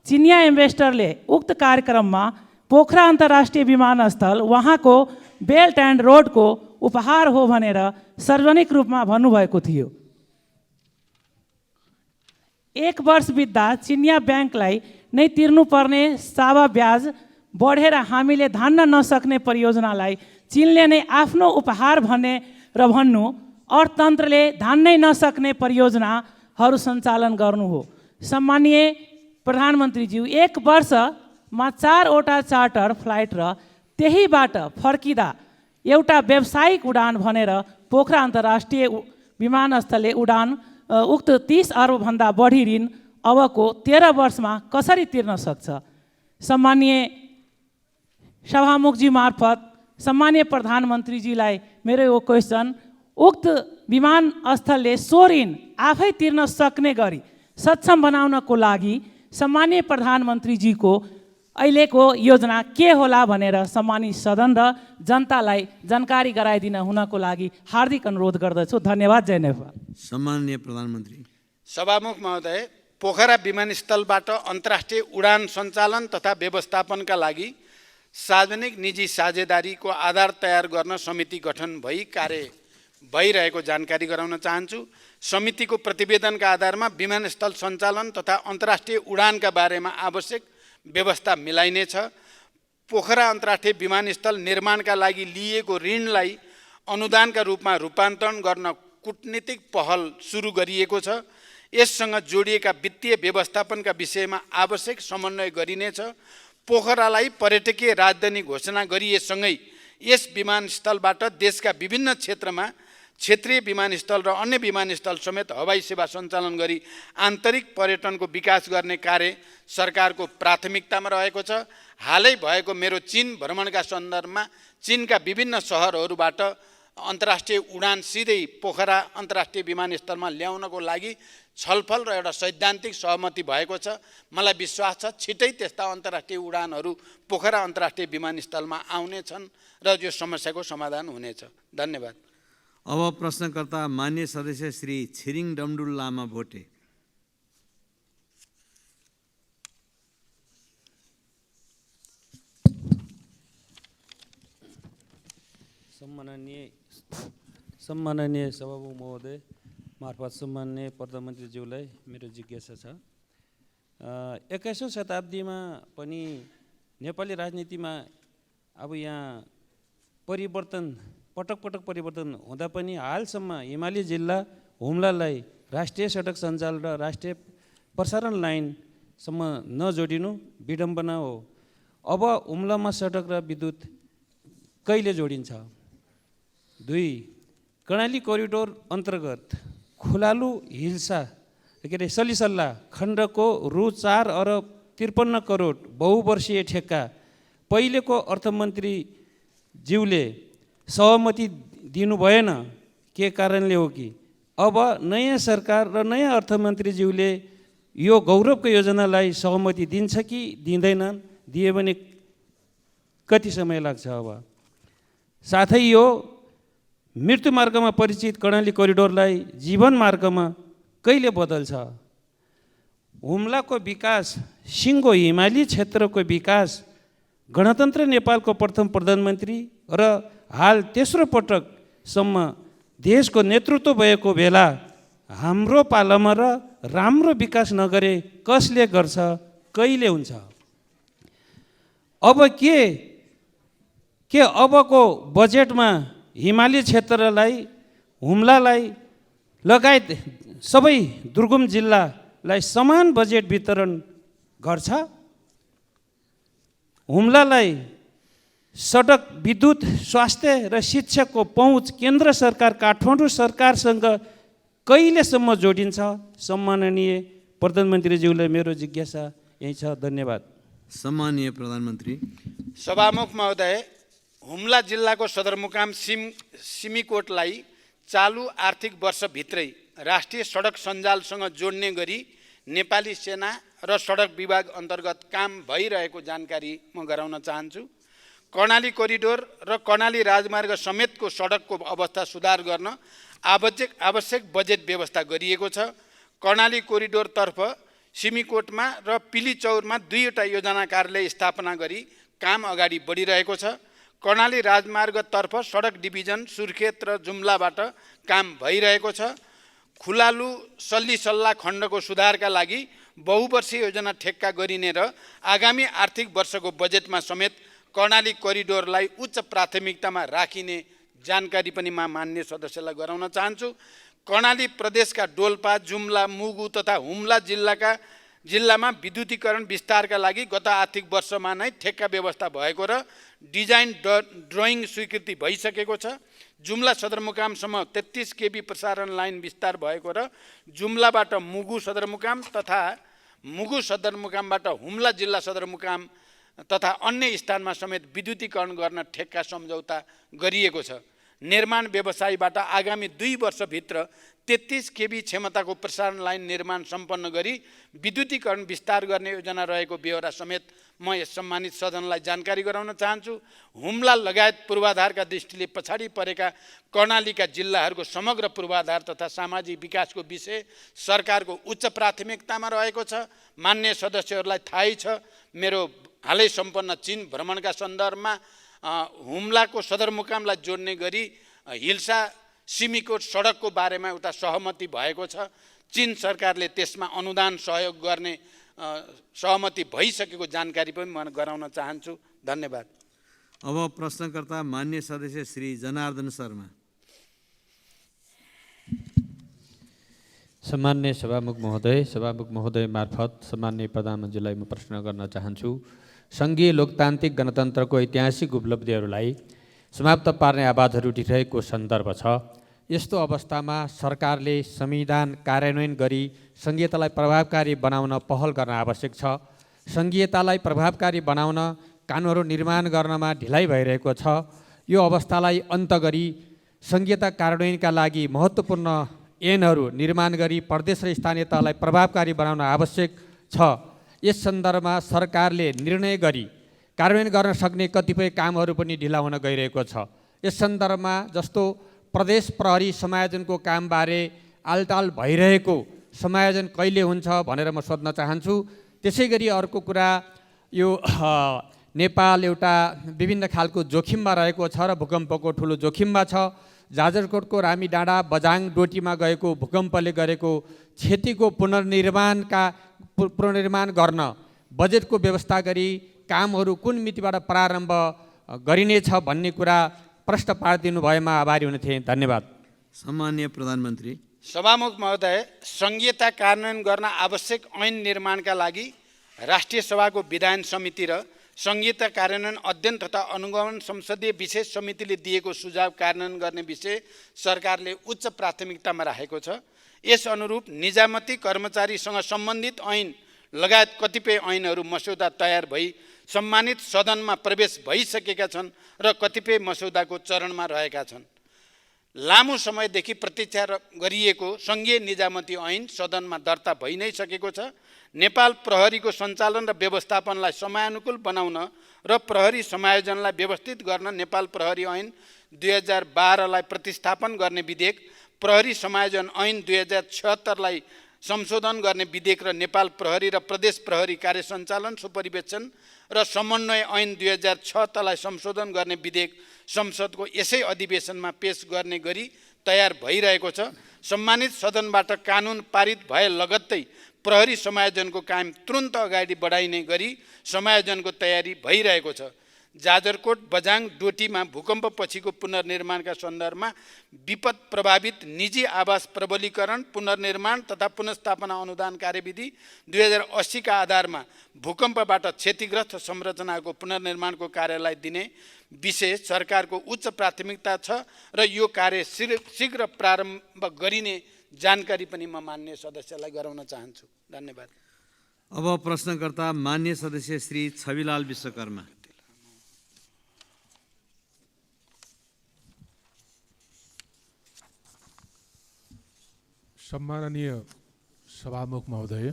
चिनिया इन्भेस्टरले उक्त कार्यक्रममा पोखरा अन्तर्राष्ट्रिय विमानस्थल उहाँको बेल्ट एन्ड रोडको उपहार हो भनेर सार्वजनिक रूपमा भन्नुभएको थियो। 1 वर्ष बित्दा चिनिया ब्याङ्कलाई नै तिर्नुपर्ने सावा ब्याज बढेर हामीले धान्न नसक्ने परियोजनालाई चीनले नै आफ्नो उपहार भने र भन्नु अर्थतन्त्रले धान्नै नसक्ने परियोजनाहरू सञ्चालन गर्नु हो। सम्मानीय प्रधानमन्त्रीज्यू, 1 वर्षमा 4 वटा चार्टर फ्लाइट र त्यहीबाट फर्किँदा एउटा व्यावसायिक उडान भनेर पोखरा अन्तर्राष्ट्रिय विमानस्थलले उडान उक्त 30 अर्बभन्दा बढी ऋण अबको 13 वर्षमा कसरी तिर्न सक्छ? सम्मानीय सभामुखजी मार्फत सम्मानीय प्रधानमन्त्रीजीलाई मेरो यो क्वेसन, उक्त विमानस्थलले सो ऋण आफै तिर्न सक्ने गरी सक्षम बनाउनको लागि सम्मानीय प्रधानमन्त्रीजीको अहिलेको योजना के होला भनेर सम्मानित सदन र जनतालाई जानकारी गराइदिन हुनको लागि हार्दिक अनुरोध गर्दछु। धन्यवाद। जय नेपाल। सम्माननीय प्रधानमन्त्री। सभामुख महोदय, पोखरा विमानस्थलबाट अन्तर्राष्ट्रिय उडान सञ्चालन तथा व्यवस्थापनका लागि सार्वजनिक निजी साझेदारीको आधार तयार गर्न समिति गठन भई कार्य भइरहेको जानकारी गराउन चाहन्छु। समितिको प्रतिवेदनका आधारमा विमानस्थल सञ्चालन तथा अन्तर्राष्ट्रिय उडानका बारेमा आवश्यक व्यवस्था मिलाइनेछ। पोखरा अन्तर्राष्ट्रिय विमानस्थल निर्माणका लागि लिएको ऋणलाई अनुदानका रूपमा रूपान्तरण गर्न कूटनीतिक पहल सुरु गरिएको छ। यससँग जोडिएका वित्तीय व्यवस्थापनका विषयमा आवश्यक समन्वय गरिनेछ। पोखरालाई पर्यटकीय राजधानी घोषणा गरिएसँगै यस विमानस्थलबाट देशका विभिन्न क्षेत्रमा क्षेत्रीय विमानस्थल र अन्य विमानस्थल समेत हवाई सेवा सञ्चालन गरी आन्तरिक पर्यटनको विकास गर्ने कार्य सरकारको प्राथमिकतामा रहेको छ। हालै भएको मेरो चीन भ्रमणका सन्दर्भमा चीनका विभिन्न सहरहरूबाट अन्तर्राष्ट्रिय उडान सिधै पोखरा अन्तर्राष्ट्रिय विमानस्थलमा ल्याउनको लागि छलफल र एउटा सैद्धान्तिक सहमति भएको छ। मलाई विश्वास छ छिटै त्यस्ता अन्तर्राष्ट्रिय उडानहरू पोखरा अन्तर्राष्ट्रिय विमानस्थलमा आउनेछन् र यो समस्याको समाधान हुनेछ। धन्यवाद। अब प्रश्नकर्ता मान्य सदस्य श्री छिरिङ डमडुल लामा भोटे। सम्माननीय सभामुख महोदय मार्फत सम्माननीय प्रधानमन्त्रीज्यूलाई मेरो जिज्ञासा छ। 21औं शताब्दीमा पनि नेपाली राजनीतिमा अब यहाँ परिवर्तन पटक परिवर्तन हुँदा पनि हालसम्म हिमाली जिल्ला हुम्लालाई राष्ट्रिय सडक सञ्जाल र राष्ट्रिय प्रसारण लाइनसम्म नजोडिनु विडम्बना हो। अब हुम्लामा सडक र विद्युत कहिले जोडिन्छ? 2, कर्णाली कोरिडोर अन्तर्गत खुलालु हिल्सा के अरे सलिसल्ला खण्डको रु 4 अरब 53 करोड बहुवर्षीय ठेक्का पहिलेको अर्थमन्त्रीज्यूले सहमति दिनु भएन, के कारणले हो कि अब नयाँ सरकार र नयाँ अर्थमन्त्रीज्यूले यो गौरवको योजनालाई सहमति दिन्छ कि दिँदैनन्, दिए भने कति समय लाग्छ? अब साथै यो मृत्यु मार्गमा परिचित कर्णाली कोरिडोरलाई जीवन मार्गमा कहिले बदल्छ? हुम्लाको विकास, सिङ्गो हिमाली क्षेत्रको विकास गणतन्त्र नेपालको प्रथम प्रधानमन्त्री र हाल तेस्रो पटकसम्म देशको नेतृत्व भएको बेला हाम्रो पालामा र राम्रो विकास नगरे कसले गर्छ, कहिले हुन्छ? अब के अबको बजेटमा हिमाली क्षेत्रलाई, हुम्लालाई लगायत सबै दुर्गम जिल्लालाई समान बजेट वितरण गर्छ? हुम्लालाई सडक, विद्युत, स्वास्थ्य र शिक्षाको पहुँच केन्द्र सरकार, काठमाडौँ सरकारसँग कहिलेसम्म जोडिन्छ? सम्माननीय प्रधानमन्त्रीज्यूलाई मेरो जिज्ञासा यही छ। धन्यवाद। सम्माननीय प्रधानमन्त्री। सभामुख महोदय, हुम्ला जिल्लाको सदरमुकाम सिमीकोटलाई चालु आर्थिक वर्षभित्रै राष्ट्रिय सडक सञ्जालसँग जोड्ने गरी नेपाली सेना र सडक विभाग अन्तर्गत काम भइरहेको जानकारी म गराउन चाहन्छु। कर्णाली कोरिडोर र कर्णाली राजमार्ग समेतको सडकको अवस्था सुधार गर्न आवश्यक बजेट व्यवस्था गरिएको छ। कर्णाली कोरिडोरतर्फ सिमीकोटमा र पिलीचौरमा 2वटा योजना कार्यालय स्थापना गरी काम अगाडि बढिरहेको छ। कर्णाली राजमार्गतर्फ सडक डिभिजन सुर्खेत र जुम्लाबाट काम भइरहेको छ। खुलालु सल्लिसल्ला खण्डको सुधारका लागि बहुवर्षीय योजना ठेक्का गरिने र आगामी आर्थिक वर्षको बजेटमा समेत कर्णाली कोरिडोरलाई उच्च प्राथमिकतामा राखिने जानकारी पनि म मान्य सदस्यलाई गराउन चाहन्छु। कर्णाली प्रदेशका डोल्पा, जुम्ला, मुगु तथा हुम्ला जिल्लामा विद्युतीकरण विस्तारका लागि गत आर्थिक वर्षमा नै ठेक्का व्यवस्था भएको र डिजाइन ड्रइङ स्वीकृति भइसकेको छ। जुम्ला सदरमुकामसम्म 33 केबी प्रसारण लाइन विस्तार भएको र जुम्लाबाट मुगु सदरमुकाम तथा मुगु सदरमुकामबाट हुम्ला जिल्ला सदरमुकाम तथा अन्य स्थानमा समेत विद्युतीकरण गर्न ठेक्का सम्झौता गरिएको छ। निर्माण व्यवसायीबाट आगामी 2 वर्षभित्र 33 केबी क्षमताको प्रसारण लाइन निर्माण सम्पन्न गरी विद्युतीकरण विस्तार गर्ने योजना रहेको बेहोरा समेत म यस सम्मानित सदनलाई जानकारी गराउन चाहन्छु। हुम्ला लगायत पूर्वाधारका दृष्टिले पछाडि परेका कर्णालीका जिल्लाहरूको समग्र पूर्वाधार तथा सामाजिक विकासको विषय सरकारको उच्च प्राथमिकतामा रहेको छ। मान्य सदस्यहरूलाई थाहै छ, मेरो हालै सम्पन्न चीन भ्रमणका सन्दर्भमा हुम्लाको सदरमुकामलाई जोड्ने गरी हिल्सा सिमीकोट सडकको बारेमा एउटा सहमति भएको छ। चीन सरकारले त्यसमा अनुदान सहयोग गर्ने सहमति भइसकेको जानकारी पनि म गराउन चाहन्छु। धन्यवाद। अब प्रश्नकर्ता मान्य सदस्य श्री जनार्दन शर्मा। सम्मान्य सभामुख महोदय मार्फत सम्मान्य प्रधानमन्त्रीलाई म प्रश्न गर्न चाहन्छु। सङ्घीय लोकतान्त्रिक गणतन्त्रको ऐतिहासिक उपलब्धिहरूलाई समाप्त पार्ने आवाजहरू उठिरहेको सन्दर्भ छ। यस्तो अवस्थामा सरकारले संविधान कार्यान्वयन गरी सङ्घीयतालाई प्रभावकारी बनाउन पहल गर्न आवश्यक छ। सङ्घीयतालाई प्रभावकारी बनाउन कानुनहरू निर्माण गर्नमा ढिलाइ भइरहेको छ। यो अवस्थालाई अन्त गरी सङ्घीयता कार्यान्वयनका लागि महत्त्वपूर्ण ऐनहरू निर्माण गरी प्रदेश र स्थानीय तहलाई प्रभावकारी बनाउन आवश्यक छ। यस सन्दर्भमा सरकारले निर्णय गरी कार्यान्वयन गर्न सक्ने कतिपय कामहरू पनि ढिला हुन गइरहेको छ। यस सन्दर्भमा जस्तो प्रदेश प्रहरी समायोजनको कामबारे आलटाल भइरहेको समायोजन कहिले हुन्छ भनेर म सोध्न चाहन्छु। त्यसै गरी अर्को कुरा, यो नेपाल एउटा विभिन्न खालको जोखिममा रहेको छ र भूकम्पको ठुलो जोखिममा छ। जाजरकोटको रामीडाँडा, बझाङ, डोटीमा गएको भूकम्पले गरेको क्षतिको पुनर्निर्माण गर्न बजेटको व्यवस्था गरी कामहरू कुन मितिबाट प्रारम्भ गरिनेछ भन्ने कुरा प्रश्न पारिदिनु भएमा आभारी हुने थिएँ। धन्यवाद। सम्माननीय प्रधानमन्त्री। सभामुख महोदय, सङ्घीयता कार्यान्वयन गर्न आवश्यक ऐन निर्माणका लागि राष्ट्रिय सभाको विधान समिति र सङ्घीयता कार्यान्वयन अध्ययन तथा अनुगमन संसदीय विशेष समितिले दिएको सुझाव कार्यान्वयन गर्ने विषय सरकारले उच्च प्राथमिकतामा राखेको छ। यस अनुरूप निजामती कर्मचारीसँग सम्बन्धित ऐन लगायत कतिपय ऐनहरू मस्यौदा तयार भई सम्मानित सदनमा प्रवेश भइसकेका छन् र कतिपय मस्यौदाको चरणमा रहेका छन्। लामो समयदेखि प्रतीक्षा गरिएको सङ्घीय निजामती ऐन सदनमा दर्ता भइ नै सकेको छ। नेपाल प्रहरीको सञ्चालन र व्यवस्थापनलाई समयानुकूल बनाउन र प्रहरी समायोजनलाई व्यवस्थित गर्न नेपाल प्रहरी ऐन 2012लाई प्रतिस्थापन गर्ने विधेयक, प्रहरी समायोजन ऐन 2076लाई संशोधन गर्ने विधेयक र नेपाल प्रहरी र प्रदेश प्रहरी कार्य सञ्चालन सुपरिवेक्षण र समन्वय ऐन 2006लाई संशोधन गर्ने विधेयक संसदको यसै अधिवेशनमा पेश गर्ने गरी तयार भइरहेको छ। सम्मानित सदनबाट कानुन पारित भए लगत्तै प्रहरी समायोजनको काम तुरुन्त अगाडि बढाइने गरी समायोजनको तयारी भइरहेको छ। जाजरकोट, बझाङ, डोटीमा भूकम्प पछिको पुनर्निर्माणका सन्दर्भमा विपद प्रभावित निजी आवास प्रबलीकरण, पुनर्निर्माण तथा पुनर्स्थापना अनुदान कार्यविधि 2080 का आधारमा भूकम्पबाट क्षतिग्रस्त संरचनाको पुनर्निर्माणको कार्यलाई दिने विषय सरकारको उच्च प्राथमिकता छ र यो कार्य शीघ्र प्रारम्भ गरिने जानकारी पनि म मान्य सदस्यलाई गराउन चाहन्छु। धन्यवाद। अब प्रश्नकर्ता मान्य सदस्य श्री छविलाल विश्वकर्मा। सम्माननीय सभामुख महोदय,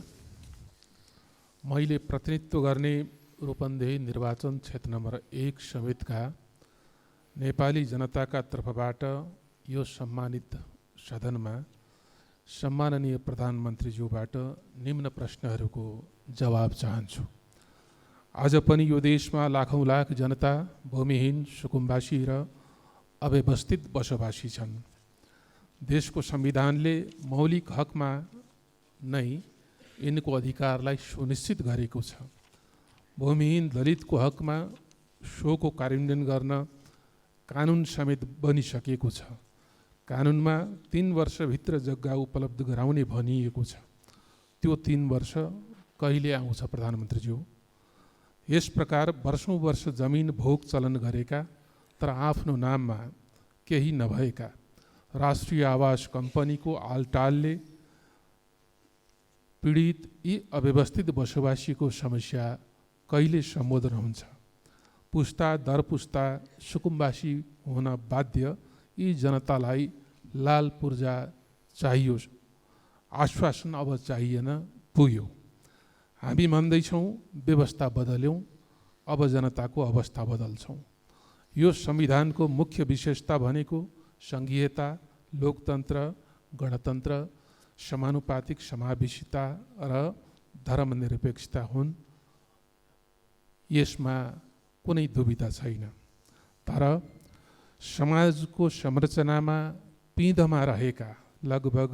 मैले प्रतिनिधित्व गर्ने रूपन्देही निर्वाचन क्षेत्र नम्बर 1 समेतका नेपाली जनताका तर्फबाट यो सम्मानित सदनमा सम्माननीय प्रधानमन्त्रीज्यूबाट निम्न प्रश्नहरूको जवाब चाहन्छु। आज पनि यो देशमा लाखौँ लाख जनता भूमिहीन, सुकुम्बासी र अव्यवस्थित बसोबासी छन्। देशको संविधानले मौलिक हकमा नै यिनको अधिकारलाई सुनिश्चित गरेको छ। भूमिहीन दलितको हकमा सोको कार्यान्वयन गर्न कानुन समेत बनिसकेको छ। कानुनमा 3 वर्षभित्र जग्गा उपलब्ध गराउने भनिएको छ। त्यो 3 वर्ष कहिले आउँछ प्रधानमन्त्रीज्यू? यस प्रकार वर्षौँ वर्ष जमिन भोग चलन गरेका तर आफ्नो नाममा केही नभएका राष्ट्रिय आवास कम्पनीको आलटालले पीडित यी अव्यवस्थित बसोबासीको समस्या कहिले सम्बोधन हुन्छ? पुस्ता दर पुस्ता सुकुम्बासी हुन बाध्य यी जनतालाई लाल पूर्जा चाहियो, आश्वासन अब चाहिएन, पुग्यो। हामी भन्दैछौँ व्यवस्था बदल्यौँ, अब जनताको अवस्था बदल्छौँ। यो संविधानको मुख्य विशेषता भनेको सङ्घीयता, लोकतन्त्र, गणतन्त्र, समानुपातिक समावेशिता र धर्मनिरपेक्षता हुन्। यसमा कुनै दुविधा छैन। तर समाजको संरचनामा पिँधमा रहेका लगभग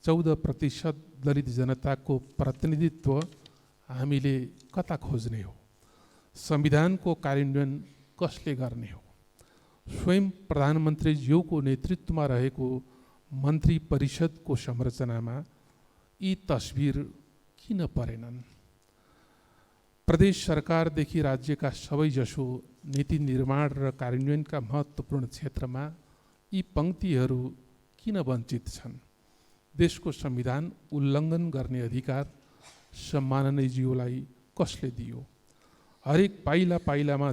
14% दलित जनताको प्रतिनिधित्व हामीले कता खोज्ने हो? संविधानको कार्यान्वयन कसले गर्ने हो? स्वयं प्रधानमन्त्रीज्यूको नेतृत्वमा रहेको मन्त्री परिषदको संरचनामा यी तस्बिर किन परेनन्? प्रदेश सरकारदेखि राज्यका सबैजसो नीति निर्माण र कार्यान्वयनका महत्त्वपूर्ण क्षेत्रमा यी पङ्क्तिहरू किन वञ्चित छन्? देशको संविधान उल्लङ्घन गर्ने अधिकार सम्माननीयज्यूलाई कसले दियो? हरेक पाइला पाइलामा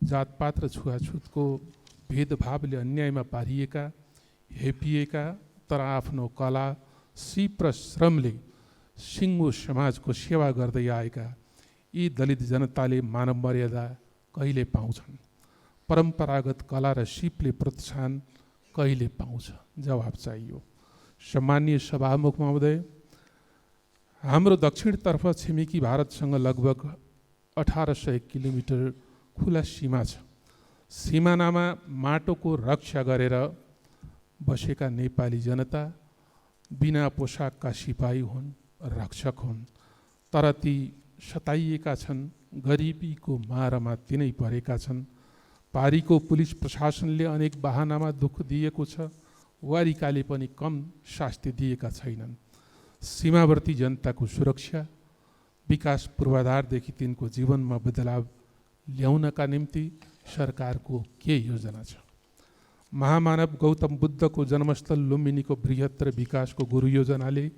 जातपात र छुवाछुतको भेदभावले अन्यायमा पारिएका, हेपिएका तर आफ्नो कला, सिप र श्रमले सिङ्गो समाजको सेवा गर्दै आएका यी दलित जनताले मानव मर्यादा कहिले पाउँछन्? परम्परागत कला र सिपले प्रोत्साहन कहिले पाउँछ? जवाब चाहियो। सम्माननीय सभामुख महोदय, हाम्रो दक्षिणतर्फ छिमेकी भारतसँग लगभग 1800 किलोमिटर खुला सीमा छ। सिमानामा माटोको रक्षा गरेर बसेका नेपाली जनता बिना पोसाकका सिपाही हुन्, रक्षक हुन्, तर ती सताइएका छन्, गरिबीको मारमा तिनै परेका छन्। पारीको पुलिस प्रशासनले अनेक बहानामा दुःख दिएको छ, वारिकाले पनि कम शास्ति दिएका छैनन्। सीमावर्ती जनताको सुरक्षा, विकास पूर्वाधारदेखि तिनको जीवनमा बदलाव ल्याउनका निम्ति सरकारको के योजना छ? महामानव गौतम बुद्धको जन्मस्थल लुम्बिनीको बृहत्तर विकासको गुरु योजनाले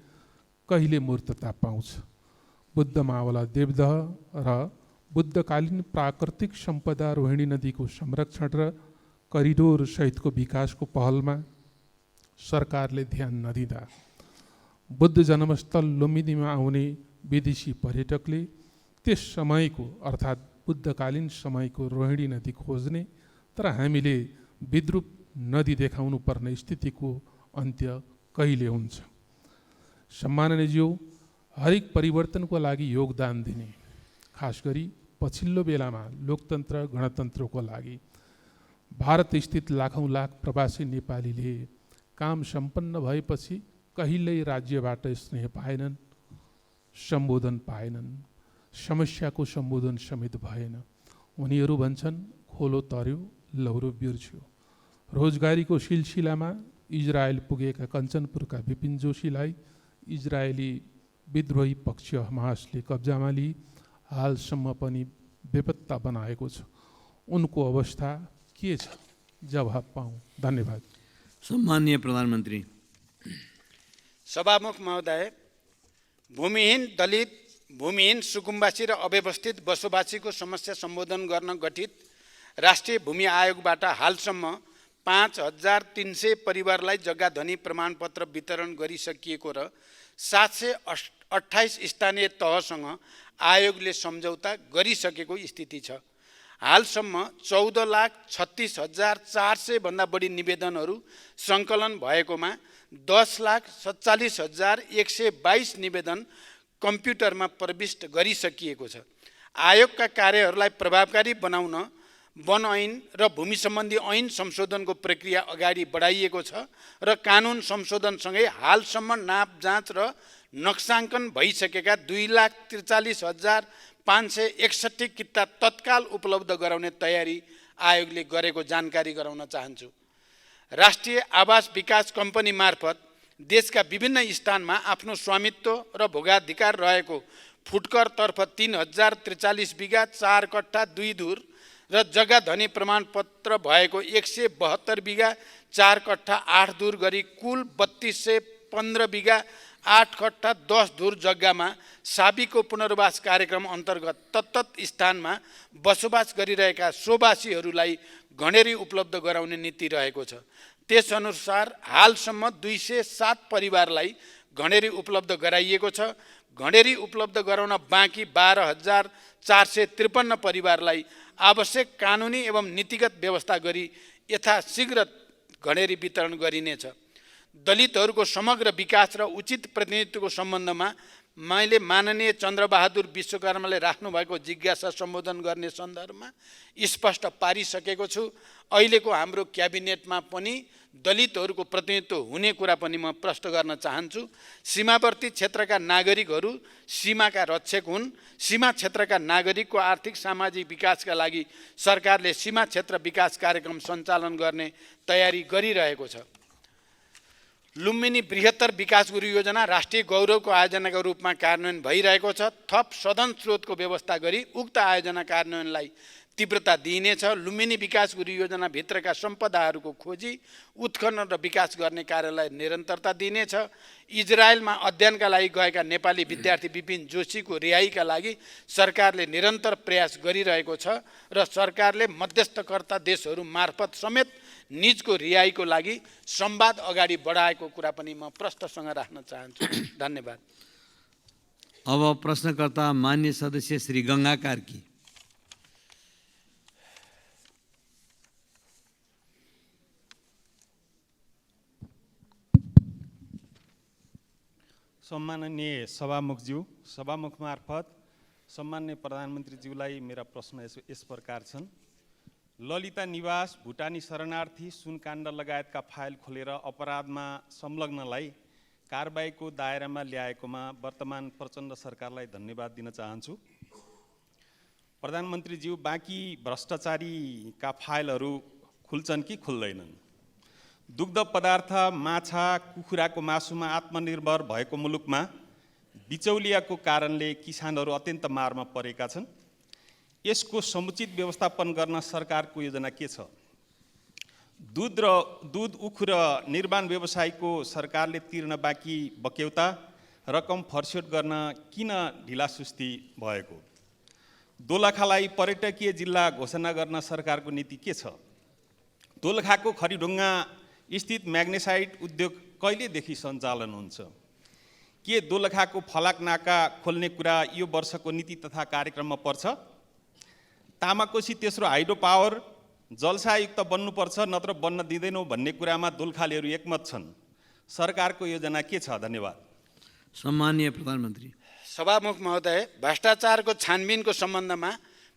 कहिले मूर्तता पाउँछ? बुद्ध मावला देवदह र बुद्धकालीन प्राकृतिक सम्पदा रोहिणी नदीको संरक्षण र करिडोर सहितको विकासको पहलमा सरकारले ध्यान नदिँदा बुद्ध जन्मस्थल लुम्बिनीमा आउने विदेशी पर्यटकले त्यस समयको अर्थात् बुद्धकालीन समयको रोहिणी नदी खोज्ने, तर हामीले विद्रूप नदी देखाउनु पर्ने स्थितिको अन्त्य कहिले हुन्छ? सम्माननीयज्यू, हरेक परिवर्तनको लागि योगदान दिने, खास गरी पछिल्लो बेलामा लोकतन्त्र गणतन्त्रको लागि भारत स्थित लाखौँ लाख प्रवासी नेपालीले काम सम्पन्न भएपछि कहिल्यै राज्यबाट स्नेह पाएनन्, सम्बोधन पाएनन्, समस्याको सम्बोधन समेत भएन। उनीहरू भन्छन् खोलो तर्यो लौरो बिर्स्यो। रोजगारीको सिलसिलामा इजरायल पुगेका कञ्चनपुरका विपिन जोशीलाई इजरायली विद्रोही पक्ष हमासले कब्जामा लिई हालसम्म पनि बेपत्ता बनाएको छ। उनको अवस्था के छ? जवाब पाऊँ। धन्यवाद। सम्माननीय प्रधानमन्त्री। सभामुख महोदय, भूमिहीन दलित, भूमिहीन सुकुम्बासी र अव्यवस्थित बसोबासीको समस्या सम्बोधन गर्न गठित राष्ट्रिय भूमि आयोगबाट हालसम्म 5300 परिवारलाई जग्गा धनी प्रमाणपत्र वितरण गरिसकिएको र 728 स्थानीय तहसँग आयोगले सम्झौता गरिसकेको स्थिति छ। हालसम्म 14,36,400 भन्दा बढी निवेदनहरू सङ्कलन भएकोमा 10,47,122 निवेदन कम्प्युटरमा प्रविष्ट गरिसकिएको छ। आयोगका कार्यहरूलाई प्रभावकारी बनाउन वन ऐन र भूमि सम्बन्धी ऐन संशोधनको प्रक्रिया अगाडि बढाइएको छ र कानुन संशोधनसँगै हालसम्म नाप जाँच र नक्साङ्कन भइसकेका 2,43,561 किता तत्काल उपलब्ध गराउने तयारी आयोगले गरेको जानकारी गराउन चाहन्छु। राष्ट्रिय आवास विकास कम्पनी मार्फत देशका विभिन्न स्थानमा आफ्नो स्वामित्व र भोगाधिकार रहेको फुटकरतर्फ 3043 बिघा 4 कट्ठा 2 धुर र जग्गा धनी प्रमाणपत्र भएको 172 बिघा 4 कट्ठा 8 धुर गरी कुल 3215 बिघा 8 कट्ठा 10 धुर जग्गामा साबीको पुनर्वास कार्यक्रम अन्तर्गत तत्तत स्थानमा बसोबास गरिरहेका सोबासीहरूलाई घडेरी उपलब्ध गराउने नीति रहेको छ। त्यसअनुसार हालसम्म 207 परिवारलाई घडेरी उपलब्ध गराइएको छ। घडेरी उपलब्ध गराउन बाँकी 12,453 परिवारलाई आवश्यक कानुनी एवं नीतिगत व्यवस्था गरी यथाशीघ्र घडेरी वितरण गरिनेछ। दलितहरूको समग्र विकास र उचित प्रतिनिधित्वको सम्बन्धमा मैले माननीय चन्द्रबहादुर विश्वकर्माले राख्नुभएको जिज्ञासा सम्बोधन गर्ने सन्दर्भमा स्पष्ट पारिसकेको छु। अहिलेको हाम्रो क्याबिनेटमा पनि दलितहरूको प्रतिनिधित्व हुने कुरा पनि म प्रश्न गर्न चाहन्छु। सीमावर्ती क्षेत्रका नागरिकहरू सीमाका रक्षक हुन्। सीमा क्षेत्रका नागरिकको आर्थिक सामाजिक विकासका लागि सरकारले सीमा क्षेत्र विकास कार्यक्रम सञ्चालन गर्ने तयारी गरिरहेको छ। लुम्बिनी बृहत्तर विकास गुरु योजना राष्ट्रिय गौरवको आयोजनाको रूपमा कार्यान्वयन भइरहेको छ। थप सदन स्रोतको व्यवस्था गरी उक्त आयोजना कार्यान्वयनलाई तीव्रता दिइनेछ। लुम्बिनी विकास गुरु योजनाभित्रका सम्पदाहरूको खोजी, उत्खनन र विकास गर्ने कार्यलाई निरन्तरता दिइनेछ। इजरायलमा अध्ययनका लागि गएका नेपाली विद्यार्थी विपिन जोशीको रिहाईका लागि सरकारले निरन्तर प्रयास गरिरहेको छ र सरकारले मध्यस्थकर्ता देशहरू मार्फत समेत निजको रिहाईको लागि संवाद अगाडि बढाएको कुरा पनि म प्रश्नसँग राख्न चाहन्छु। धन्यवाद। अब प्रश्नकर्ता मान्य सदस्य श्री गङ्गा कार्की। सम्माननीय सभामुखज्यू, सभामुख मार्फत सम्माननीय प्रधानमन्त्रीज्यूलाई मेरा प्रश्न यस प्रकार छन्। ललिता निवास भुटानी शरणार्थी सुनकाण्ड लगायतका फाइल खोलेर अपराधमा संलग्नलाई कारबाहीको दायरामा ल्याएकोमा वर्तमान प्रचण्ड सरकारलाई धन्यवाद दिन चाहन्छु। प्रधानमन्त्रीज्यू, बाँकी भ्रष्टाचारीका फाइलहरू खुल्छन् कि खुल्दैनन्? दुग्ध पदार्थ, माछा, कुखुराको मासुमा आत्मनिर्भर भएको मुलुकमा बिचौलियाको कारणले किसानहरू अत्यन्त मारमा परेका छन्। यसको समुचित व्यवस्थापन गर्न सरकारको योजना के छ? दुध उखु र निर्माण व्यवसायको सरकारले तिर्न बाँकी बक्यौता रकम फर्स्योट गर्न किन ढिलासुस्ती भएको? दोलखालाई पर्यटकीय जिल्ला घोषणा गर्न सरकारको नीति के छ? दोलखाको खरिढुङ्गा स्थित म्याग्नेसाइट उद्योग कहिलेदेखि सञ्चालन हुन्छ? के दोलखाको फलाक नाका खोल्ने कुरा यो वर्षको नीति तथा कार्यक्रममा पर्छ? तामाकोशी तेस्रो हाइड्रो पावर जलसायुक्त बन्नुपर्छ नत्र बन्न दिँदैनौँ भन्ने कुरामा दोलखालीहरू एकमत छन्। सरकारको योजना के छ? धन्यवाद। सम्माननीय प्रधानमन्त्री। सभामुख महोदय, भ्रष्टाचारको छानबिनको सम्बन्धमा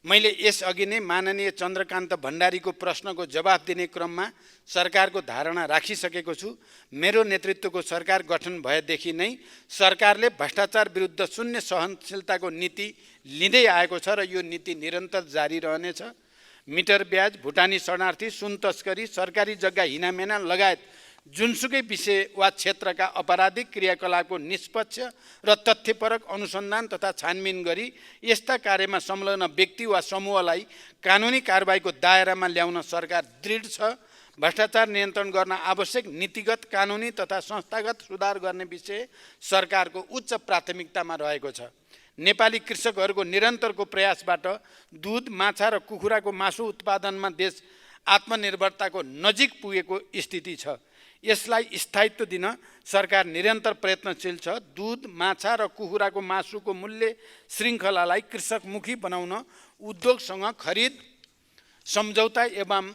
मैले यसअघि नै माननीय चन्द्रकान्त भण्डारीको प्रश्नको जवाफ दिने क्रममा सरकारको धारणा राखिसकेको छु। मेरो नेतृत्वको सरकार गठन भएदेखि नै सरकारले भ्रष्टाचार विरुद्ध शून्य सहनशीलताको नीति लिँदै आएको छ र यो नीति निरन्तर जारी रहनेछ। मिटर ब्याज, भुटानी शरणार्थी, सुन तस्करी, सरकारी जग्गा हिनामेना लगायत जुनसुकै विषय वा क्षेत्रका अपराधिक क्रियाकलापको निष्पक्ष र तथ्यपरक अनुसन्धान तथा छानबिन गरी यस्ता कार्यमा संलग्न व्यक्ति वा समूहलाई कानुनी कारबाहीको दायरामा ल्याउन सरकार दृढ छ। भ्रष्टाचार नियन्त्रण गर्न आवश्यक नीतिगत, कानुनी तथा संस्थागत सुधार गर्ने विषय सरकारको उच्च प्राथमिकतामा रहेको छ। नेपाली कृषकहरूको निरन्तरको प्रयासबाट दुध, माछा र कुखुराको मासु उत्पादनमा देश आत्मनिर्भरताको नजिक पुगेको स्थिति छ। यसलाई स्थायित्व दिन सरकार निरन्तर प्रयत्नशील छ। दुध, माछा र कुखुराको मासुको मूल्य श्रृङ्खलालाई कृषकमुखी बनाउन उद्योगसँग खरिद सम्झौता एवं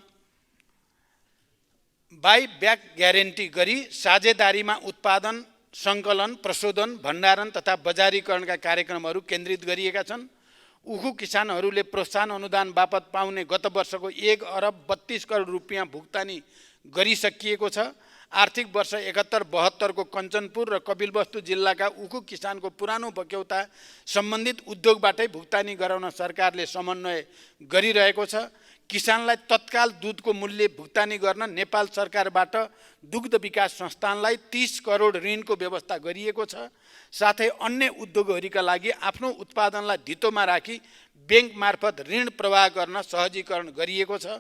बाई ब्याक ग्यारेन्टी गरी साझेदारीमा उत्पादन, सङ्कलन, प्रशोधन, भण्डारण तथा बजारीकरणका कार्यक्रमहरू केन्द्रित गरिएका छन्। उखु किसानहरूले प्रोत्साहन अनुदान बापत पाउने गत वर्षको 1 अरब 32 करोड रुपियाँ भुक्तानी गरिसकिएको छ। आर्थिक वर्ष 71-72 को कञ्चनपुर र कपिलवस्तु जिल्लाका उखु किसानको पुरानो बक्यौता सम्बन्धित उद्योगबाटै भुक्तानी गराउन सरकारले समन्वय गरिरहेको छ। किसानलाई तत्काल दुधको मूल्य भुक्तानी गर्न नेपाल सरकारबाट दुग्ध विकास संस्थानलाई 30 करोड ऋणको व्यवस्था गरिएको छ। साथै अन्य उद्योगहरूका लागि आफ्नो उत्पादनलाई धितोमा राखी ब्याङ्क मार्फत ऋण प्रवाह गर्न सहजीकरण गरिएको छ।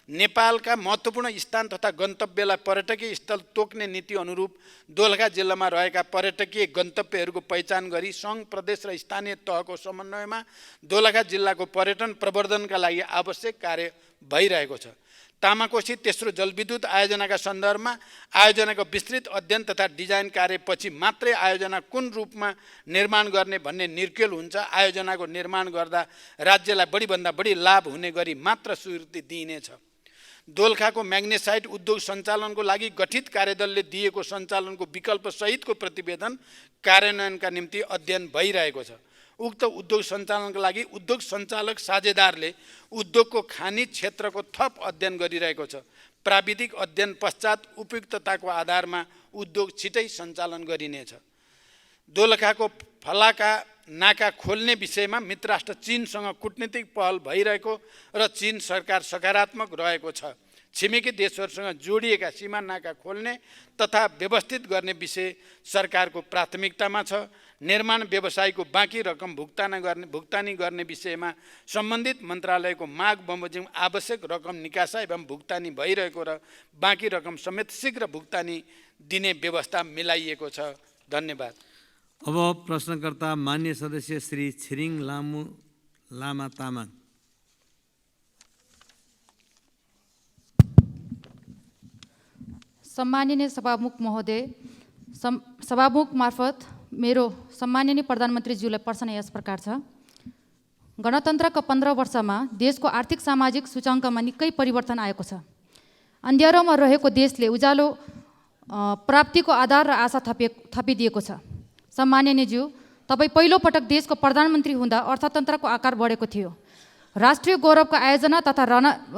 नेपालका महत्त्वपूर्ण स्थान तथा गन्तव्यलाई पर्यटकीय स्थल तोक्ने नीति अनुरूप दोलखा जिल्लामा रहेका पर्यटकीय गन्तव्यहरूको पहिचान गरी सङ्घ, प्रदेश र स्थानीय तहको समन्वयमा दोलखा जिल्लाको पर्यटन प्रवर्धनका लागि आवश्यक कार्य भइरहेको छ। तामाकोशी तेस्रो जलविद्युत आयोजनाका सन्दर्भमा आयोजनाको विस्तृत अध्ययन तथा डिजाइन कार्यपछि मात्रै आयोजना कुन रूपमा निर्माण गर्ने भन्ने निर्केल हुन्छ। आयोजनाको निर्माण गर्दा राज्यलाई बढीभन्दा बढी लाभ हुने गरी मात्र स्वीकृति दिइनेछ। दोलखाको म्याग्नेसाइट उद्योग सञ्चालनको लागि गठित कार्यदलले दिएको सञ्चालनको विकल्प सहितको प्रतिवेदन कार्यान्वयनका निम्ति अध्ययन भइरहेको छ। उक्त उद्योग सञ्चालनका लागि उद्योग सञ्चालक साझेदारले उद्योगको खानी क्षेत्रको थप अध्ययन गरिरहेको छ। प्राविधिक अध्ययन पश्चात उपयुक्तताको आधारमा उद्योग छिटै सञ्चालन गरिनेछ। दोलखाको फलाका नाका खोल्ने विषयमा मित्रराष्ट्र चीनसँग कूटनीतिक पहल भइरहेको र चीन सरकार सकारात्मक रहेको छ। छिमेकी देशहरूसँग जोडिएका सीमा नाका खोल्ने तथा व्यवस्थित गर्ने विषय सरकारको प्राथमिकतामा छ। निर्माण व्यवसायको बाँकी रकम भुक्तानी गर्ने विषयमा सम्बन्धित मन्त्रालयको माग बमोजिम आवश्यक रकम निकासा एवं भुक्तानी भइरहेको र बाँकी रकम समेत शीघ्र भुक्तानी दिने व्यवस्था मिलाइएको छ। धन्यवाद। अब प्रश्नकर्ता मान्य सदस्य श्री छिरिङ लामा तामाङ। सम्माननीय सभामुख महोदय, सभामुख मार्फत मेरो सम्माननीय प्रधानमन्त्रीज्यूलाई प्रश्न यस प्रकार छ। गणतन्त्रको 15 वर्षमा देशको आर्थिक सामाजिक सूचाङ्कमा निकै परिवर्तन आएको छ। अँध्यारोमा रहेको देशले उज्यालो प्राप्तिको आधार र आशा थपिदिएको छ। सम्माननीयज्यू, तपाईँ पहिलोपटक देशको प्रधानमन्त्री हुँदा अर्थतन्त्रको आकार बढेको थियो। राष्ट्रिय गौरवको आयोजना तथा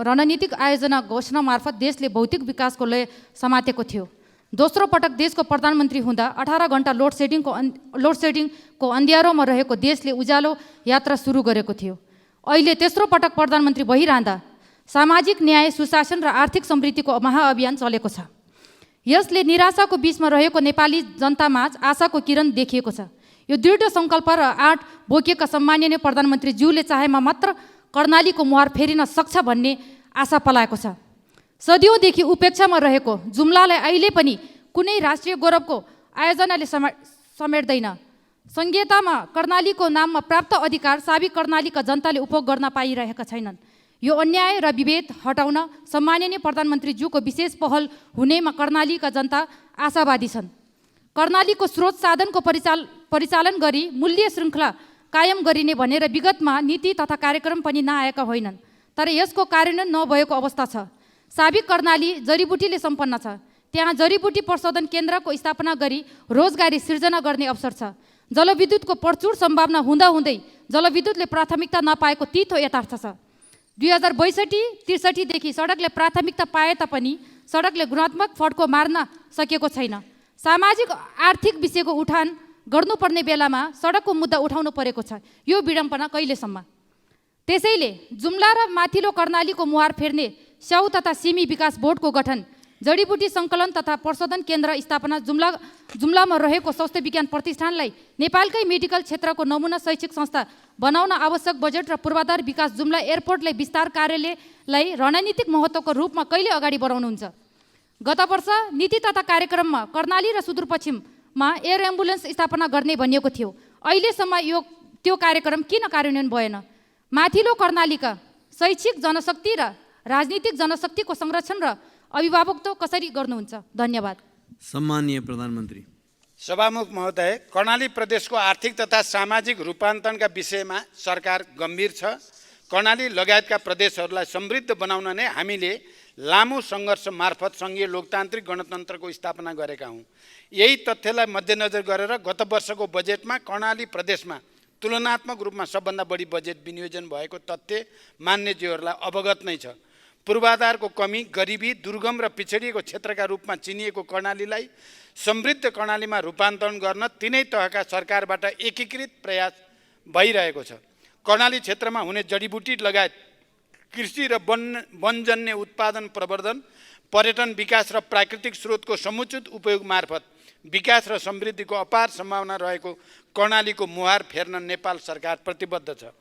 रणनीतिक आयोजना घोषणा मार्फत देशले भौतिक विकासको लय समातेको थियो। दोस्रो पटक देशको प्रधानमन्त्री हुँदा 18 घण्टा लोडसेडिङको अँध्यारोमा रहेको देशले उज्यालो यात्रा सुरु गरेको थियो। अहिले तेस्रो पटक प्रधानमन्त्री भइरहँदा सामाजिक न्याय, सुशासन र आर्थिक समृद्धिको महाअभियान चलेको छ। यसले निराशाको बीचमा रहेको नेपाली जनतामाझ आशाको किरण देखिएको छ। यो दृढ सङ्कल्प र आँट बोकेका सम्माननीय प्रधानमन्त्रीज्यूले चाहेमा मात्र कर्णालीको मुहार फेरिन सक्छ भन्ने आशा पलाएको छ। सदियौँदेखि उपेक्षामा रहेको जुम्लालाई अहिले पनि कुनै राष्ट्रिय गौरवको आयोजनाले समेट्दैन। संहितामा कर्णालीको नाममा प्राप्त अधिकार साबिक कर्णालीका जनताले उपभोग गर्न पाइरहेका छैनन्। यो अन्याय र विभेद हटाउन सम्माननीय प्रधानमन्त्रीज्यूको विशेष पहल हुनेमा कर्णालीका जनता आशावादी छन्। कर्णालीको स्रोत साधनको परिचालन गरी मूल्य श्रृङ्खला कायम गरिने भनेर विगतमा नीति तथा कार्यक्रम पनि नआएका होइनन्, तर यसको कार्यान्वयन नभएको अवस्था छ। साबिक कर्णाली जडीबुटीले सम्पन्न छ। त्यहाँ जडीबुटी प्रशोधन केन्द्रको स्थापना गरी रोजगारी सिर्जना गर्ने अवसर छ। जलविद्युतको प्रचुर सम्भावना हुँदाहुँदै जलविद्युतले प्राथमिकता नपाएको तितो यथार्थ छ। 2062-63 देखि सडकले प्राथमिकता पाए तापनि सडकले गुणात्मक फड्को मार्न सकेको छैन। सामाजिक आर्थिक विषयको उठान गर्नुपर्ने बेलामा सडकको मुद्दा उठाउनु परेको छ। यो विडम्बना कहिलेसम्म? त्यसैले जुम्ला र माथिल्लो कर्णालीको मुहार फेर्ने स्याउ तथा सिमी विकास बोर्डको गठन, जडीबुटी सङ्कलन तथा प्रशोधन केन्द्र स्थापना, जुम्लामा रहेको स्वास्थ्य विज्ञान प्रतिष्ठानलाई नेपालकै मेडिकल क्षेत्रको नमुना शैक्षिक संस्था बनाउन आवश्यक बजेट र पूर्वाधार विकास, जुम्ला एयरपोर्टलाई विस्तार कार्यलाई रणनीतिक महत्त्वको रूपमा कहिले अगाडि बढाउनुहुन्छ? गत वर्ष नीति तथा कार्यक्रममा कर्णाली र सुदूरपश्चिममा एयर एम्बुलेन्स स्थापना गर्ने भनिएको थियो। अहिलेसम्म त्यो कार्यक्रम किन कार्यान्वयन भएन? माथिल्लो कर्णालीका शैक्षिक जनशक्ति र राजनीतिक जनशक्तिको संरक्षण र अभिभावकत्व कसरी गर्नुहुन्छ? धन्यवाद। सम्माननीय प्रधानमन्त्री। सभामुख महोदय, कर्णाली प्रदेशको आर्थिक तथा सामाजिक रूपान्तरणका विषयमा सरकार गम्भीर छ। कर्णाली लगायतका प्रदेशहरूलाई समृद्ध बनाउन नै हामीले लामो सङ्घर्ष मार्फत सङ्घीय लोकतान्त्रिक गणतन्त्रको स्थापना गरेका हौँ। यही तथ्यलाई मध्यनजर गरेर गत वर्षको बजेटमा कर्णाली प्रदेशमा तुलनात्मक रूपमा सबभन्दा बढी बजेट विनियोजन भएको तथ्य मान्यज्यूहरूलाई अवगत नै छ। पूर्वाधारको कमी, गरिबी, दुर्गम र पिछडिएको क्षेत्रका रूपमा चिनिएको कर्णालीलाई समृद्ध कर्णालीमा रूपान्तरण गर्न तिनै तहका सरकारबाट एकीकृत प्रयास भइरहेको छ। कर्णाली क्षेत्रमा हुने जडीबुटी लगायत कृषि र वनजन्य उत्पादन प्रवर्धन, पर्यटन विकास र प्राकृतिक स्रोतको समुचित उपयोग मार्फत विकास र समृद्धिको अपार सम्भावना रहेको कर्णालीको मुहार फेर्न नेपाल सरकार प्रतिबद्ध छ।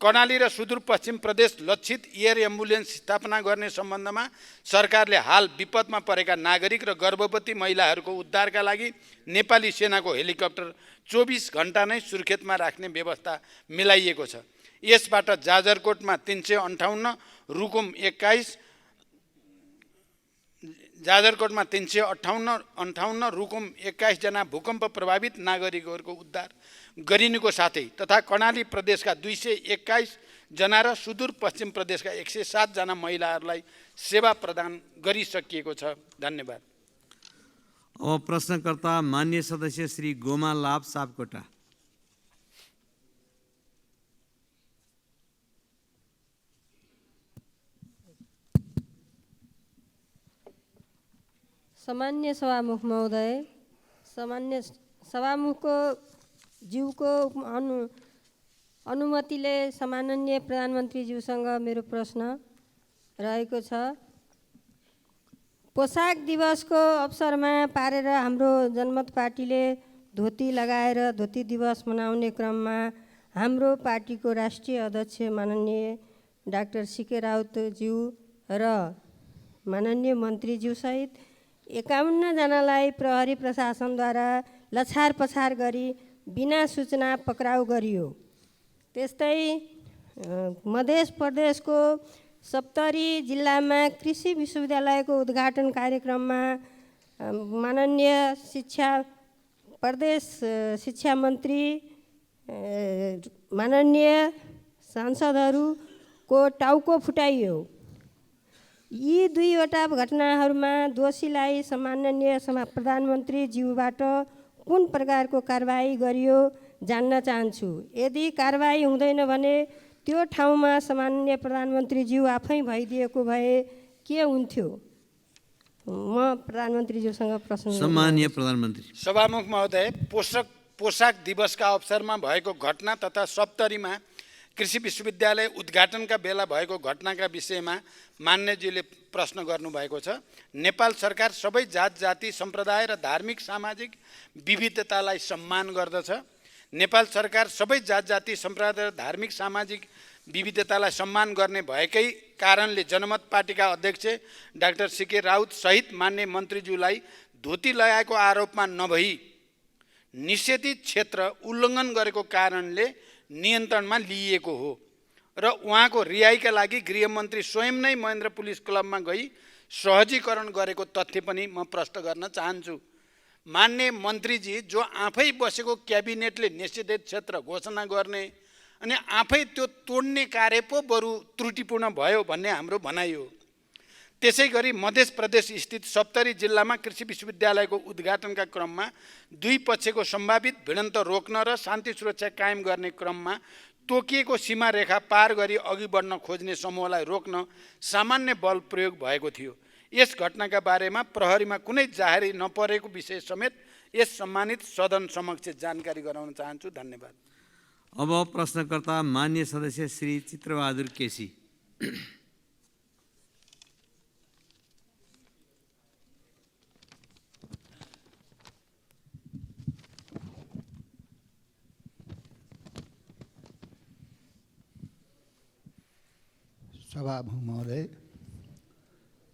कर्णाली र सुदूरपश्चिम प्रदेश लक्षित एयर एम्बुलेन्स स्थापना गर्ने सम्बन्धमा सरकारले हाल विपदमा परेका नागरिक र गर्भवती महिलाहरूको उद्धारका लागि नेपाली सेनाको हेलिकप्टर 24 घण्टा नै सुर्खेतमा राख्ने व्यवस्था मिलाइएको छ। यसबाट जाजरकोटमा 358, रुकुम 21, जाजरकोटमा 358, रुकुम 21 जना भूकम्प प्रभावित नागरिकहरूको उद्धार गरिनुको साथै तथा कर्णाली प्रदेशका 221 जना र सुदूरपश्चिम प्रदेशका 107 जना महिलाहरूलाई सेवा प्रदान गरिसकिएको छ। धन्यवाद। अब प्रश्नकर्ता मान्य सदस्य श्री गोमा लाभ सापकोटा। सामान्य सभामुख महोदय, सामान्य सभामुखको ज्यूको अनुमतिले सम्माननीय प्रधानमन्त्रीज्यूसँग मेरो प्रश्न रहेको छ। पोसाक दिवसको अवसरमा पारेर हाम्रो जनमत पार्टीले धोती लगाएर धोती दिवस मनाउने क्रममा हाम्रो पार्टीको राष्ट्रिय अध्यक्ष माननीय डाक्टर सीके राउतज्यू र माननीय मन्त्रीज्यूसहित 51 जनालाई प्रहरी प्रशासनद्वारा लछार पछार गरी बिना सूचना पक्राउ गरियो। त्यस्तै मध्य प्रदेशको सप्तरी जिल्लामा कृषि विश्वविद्यालयको उद्घाटन कार्यक्रममा माननीय प्रदेश शिक्षा मन्त्री, माननीय सांसदहरूको टाउको फुटाइयो। यी दुईवटा घटनाहरूमा दोषीलाई सम्माननीय प्रधानमन्त्रीज्यूबाट कुन प्रकारको कारबाही गरियो जान्न चाहन्छु। यदि कारबाही हुँदैन भने त्यो ठाउँमा सम्माननीय प्रधानमन्त्रीज्यू आफै भइदिएको भए के हुन्थ्यो? म प्रधानमन्त्रीज्यूसँग प्रश्न। सम्माननीय प्रधानमन्त्री। सभामुख महोदय, पोसाक दिवसका अवसरमा भएको घटना तथा सप्तरीमा कृषि विश्वविद्यालय उद्घाटनका बेला भएको घटनाका विषयमा मान्यज्यूले प्रश्न गर्नुभएको छ। नेपाल सरकार सबै जात जाति सम्प्रदाय र धार्मिक सामाजिक विविधतालाई सम्मान गर्दछ। नेपाल सरकार सबै जात जाति सम्प्रदाय र धार्मिक सामाजिक विविधतालाई सम्मान गर्ने भएकै कारणले जनमत पार्टीका अध्यक्ष डाक्टर सीके राउत सहित मान्य मन्त्रीज्यूलाई धोती लगाएको आरोपमा नभई निषेधित क्षेत्र उल्लङ्घन गरेको कारणले नियन्त्रणमा लिइएको हो र उहाँको रिहाइका लागि गृहमन्त्री स्वयं नै महेन्द्र पुलिस क्लबमा गई सहजीकरण गरेको तथ्य पनि म प्रश्न गर्न चाहन्छु। मान्य मन्त्रीजी जो आफै बसेको क्याबिनेटले निषेधित क्षेत्र घोषणा गर्ने अनि आफै त्यो तोड्ने कार्य पो बरु त्रुटिपूर्ण भयो भन्ने हाम्रो भनाइ हो। त्यसै गरी मध्य प्रदेश स्थित सप्तरी जिल्लामा कृषि विश्वविद्यालयको उद्घाटनका क्रममा दुई पक्षको सम्भावित भिडन्त रोक्न र शान्ति सुरक्षा कायम गर्ने क्रममा तोकिएको सीमा रेखा पार गरी अघि बढ्न खोज्ने समूहलाई रोक्न सामान्य बल प्रयोग भएको थियो। यस घटनाका बारेमा प्रहरीमा कुनै जाहेरी नपरेको विषय समेत यस सम्मानित सदन समक्ष जानकारी गराउन चाहन्छु। धन्यवाद। अब प्रश्नकर्ता मान्य सदस्य श्री चित्रबहादुर केसी।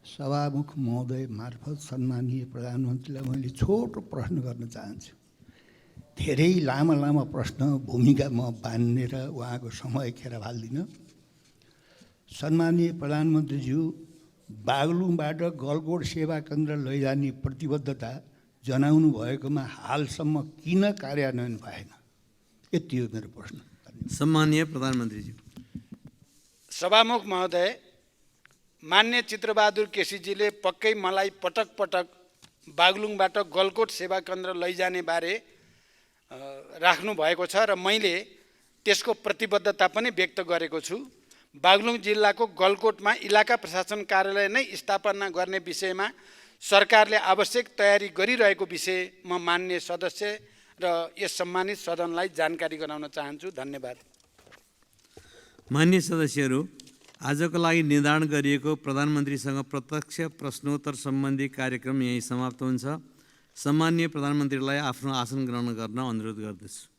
सभामुख महोदय मार्फत सम्मानीय प्रधानमन्त्रीलाई मैले छोटो प्रश्न गर्न चाहन्छु। धेरै लामा प्रश्न भूमिका म बाँधेर उहाँको समय खेर हाल्दिनँ। सम्मानीय प्रधानमन्त्रीज्यू, बागलुङबाट गलकोट सेवा केन्द्र लैजाने प्रतिबद्धता जनाउनु भएकोमा हालसम्म किन कार्यान्वयन भएन? यति हो मेरो प्रश्न। सम्मानीय प्रधानमन्त्रीज्यू। सभामुख महोदय, मान्य चित्रबहादुर केसीजीले पक्कै मलाई पटक पटक बागलुङबाट गलकोट सेवा केन्द्र लैजाने बारे राख्नु भएको छ र मैले त्यसको प्रतिबद्धता पनि व्यक्त गरेको छु। बागलुङ जिल्लाको गलकोटमा इलाका प्रशासन कार्यालय नै स्थापना गर्ने विषयमा सरकारले आवश्यक तयारी गरिरहेको विषय म मान्य सदस्य र यस सम्मानित सदनलाई जानकारी गराउन चाहन्छु। धन्यवाद। मान्य सदस्यहरू, आजको लागि निर्धारण गरिएको प्रधानमन्त्रीसँग प्रत्यक्ष प्रश्नोत्तर सम्बन्धी कार्यक्रम यही समाप्त हुन्छ। सम्मानीय प्रधानमन्त्रीलाई आफ्नो आसन ग्रहण गर्न अनुरोध गर्दछु।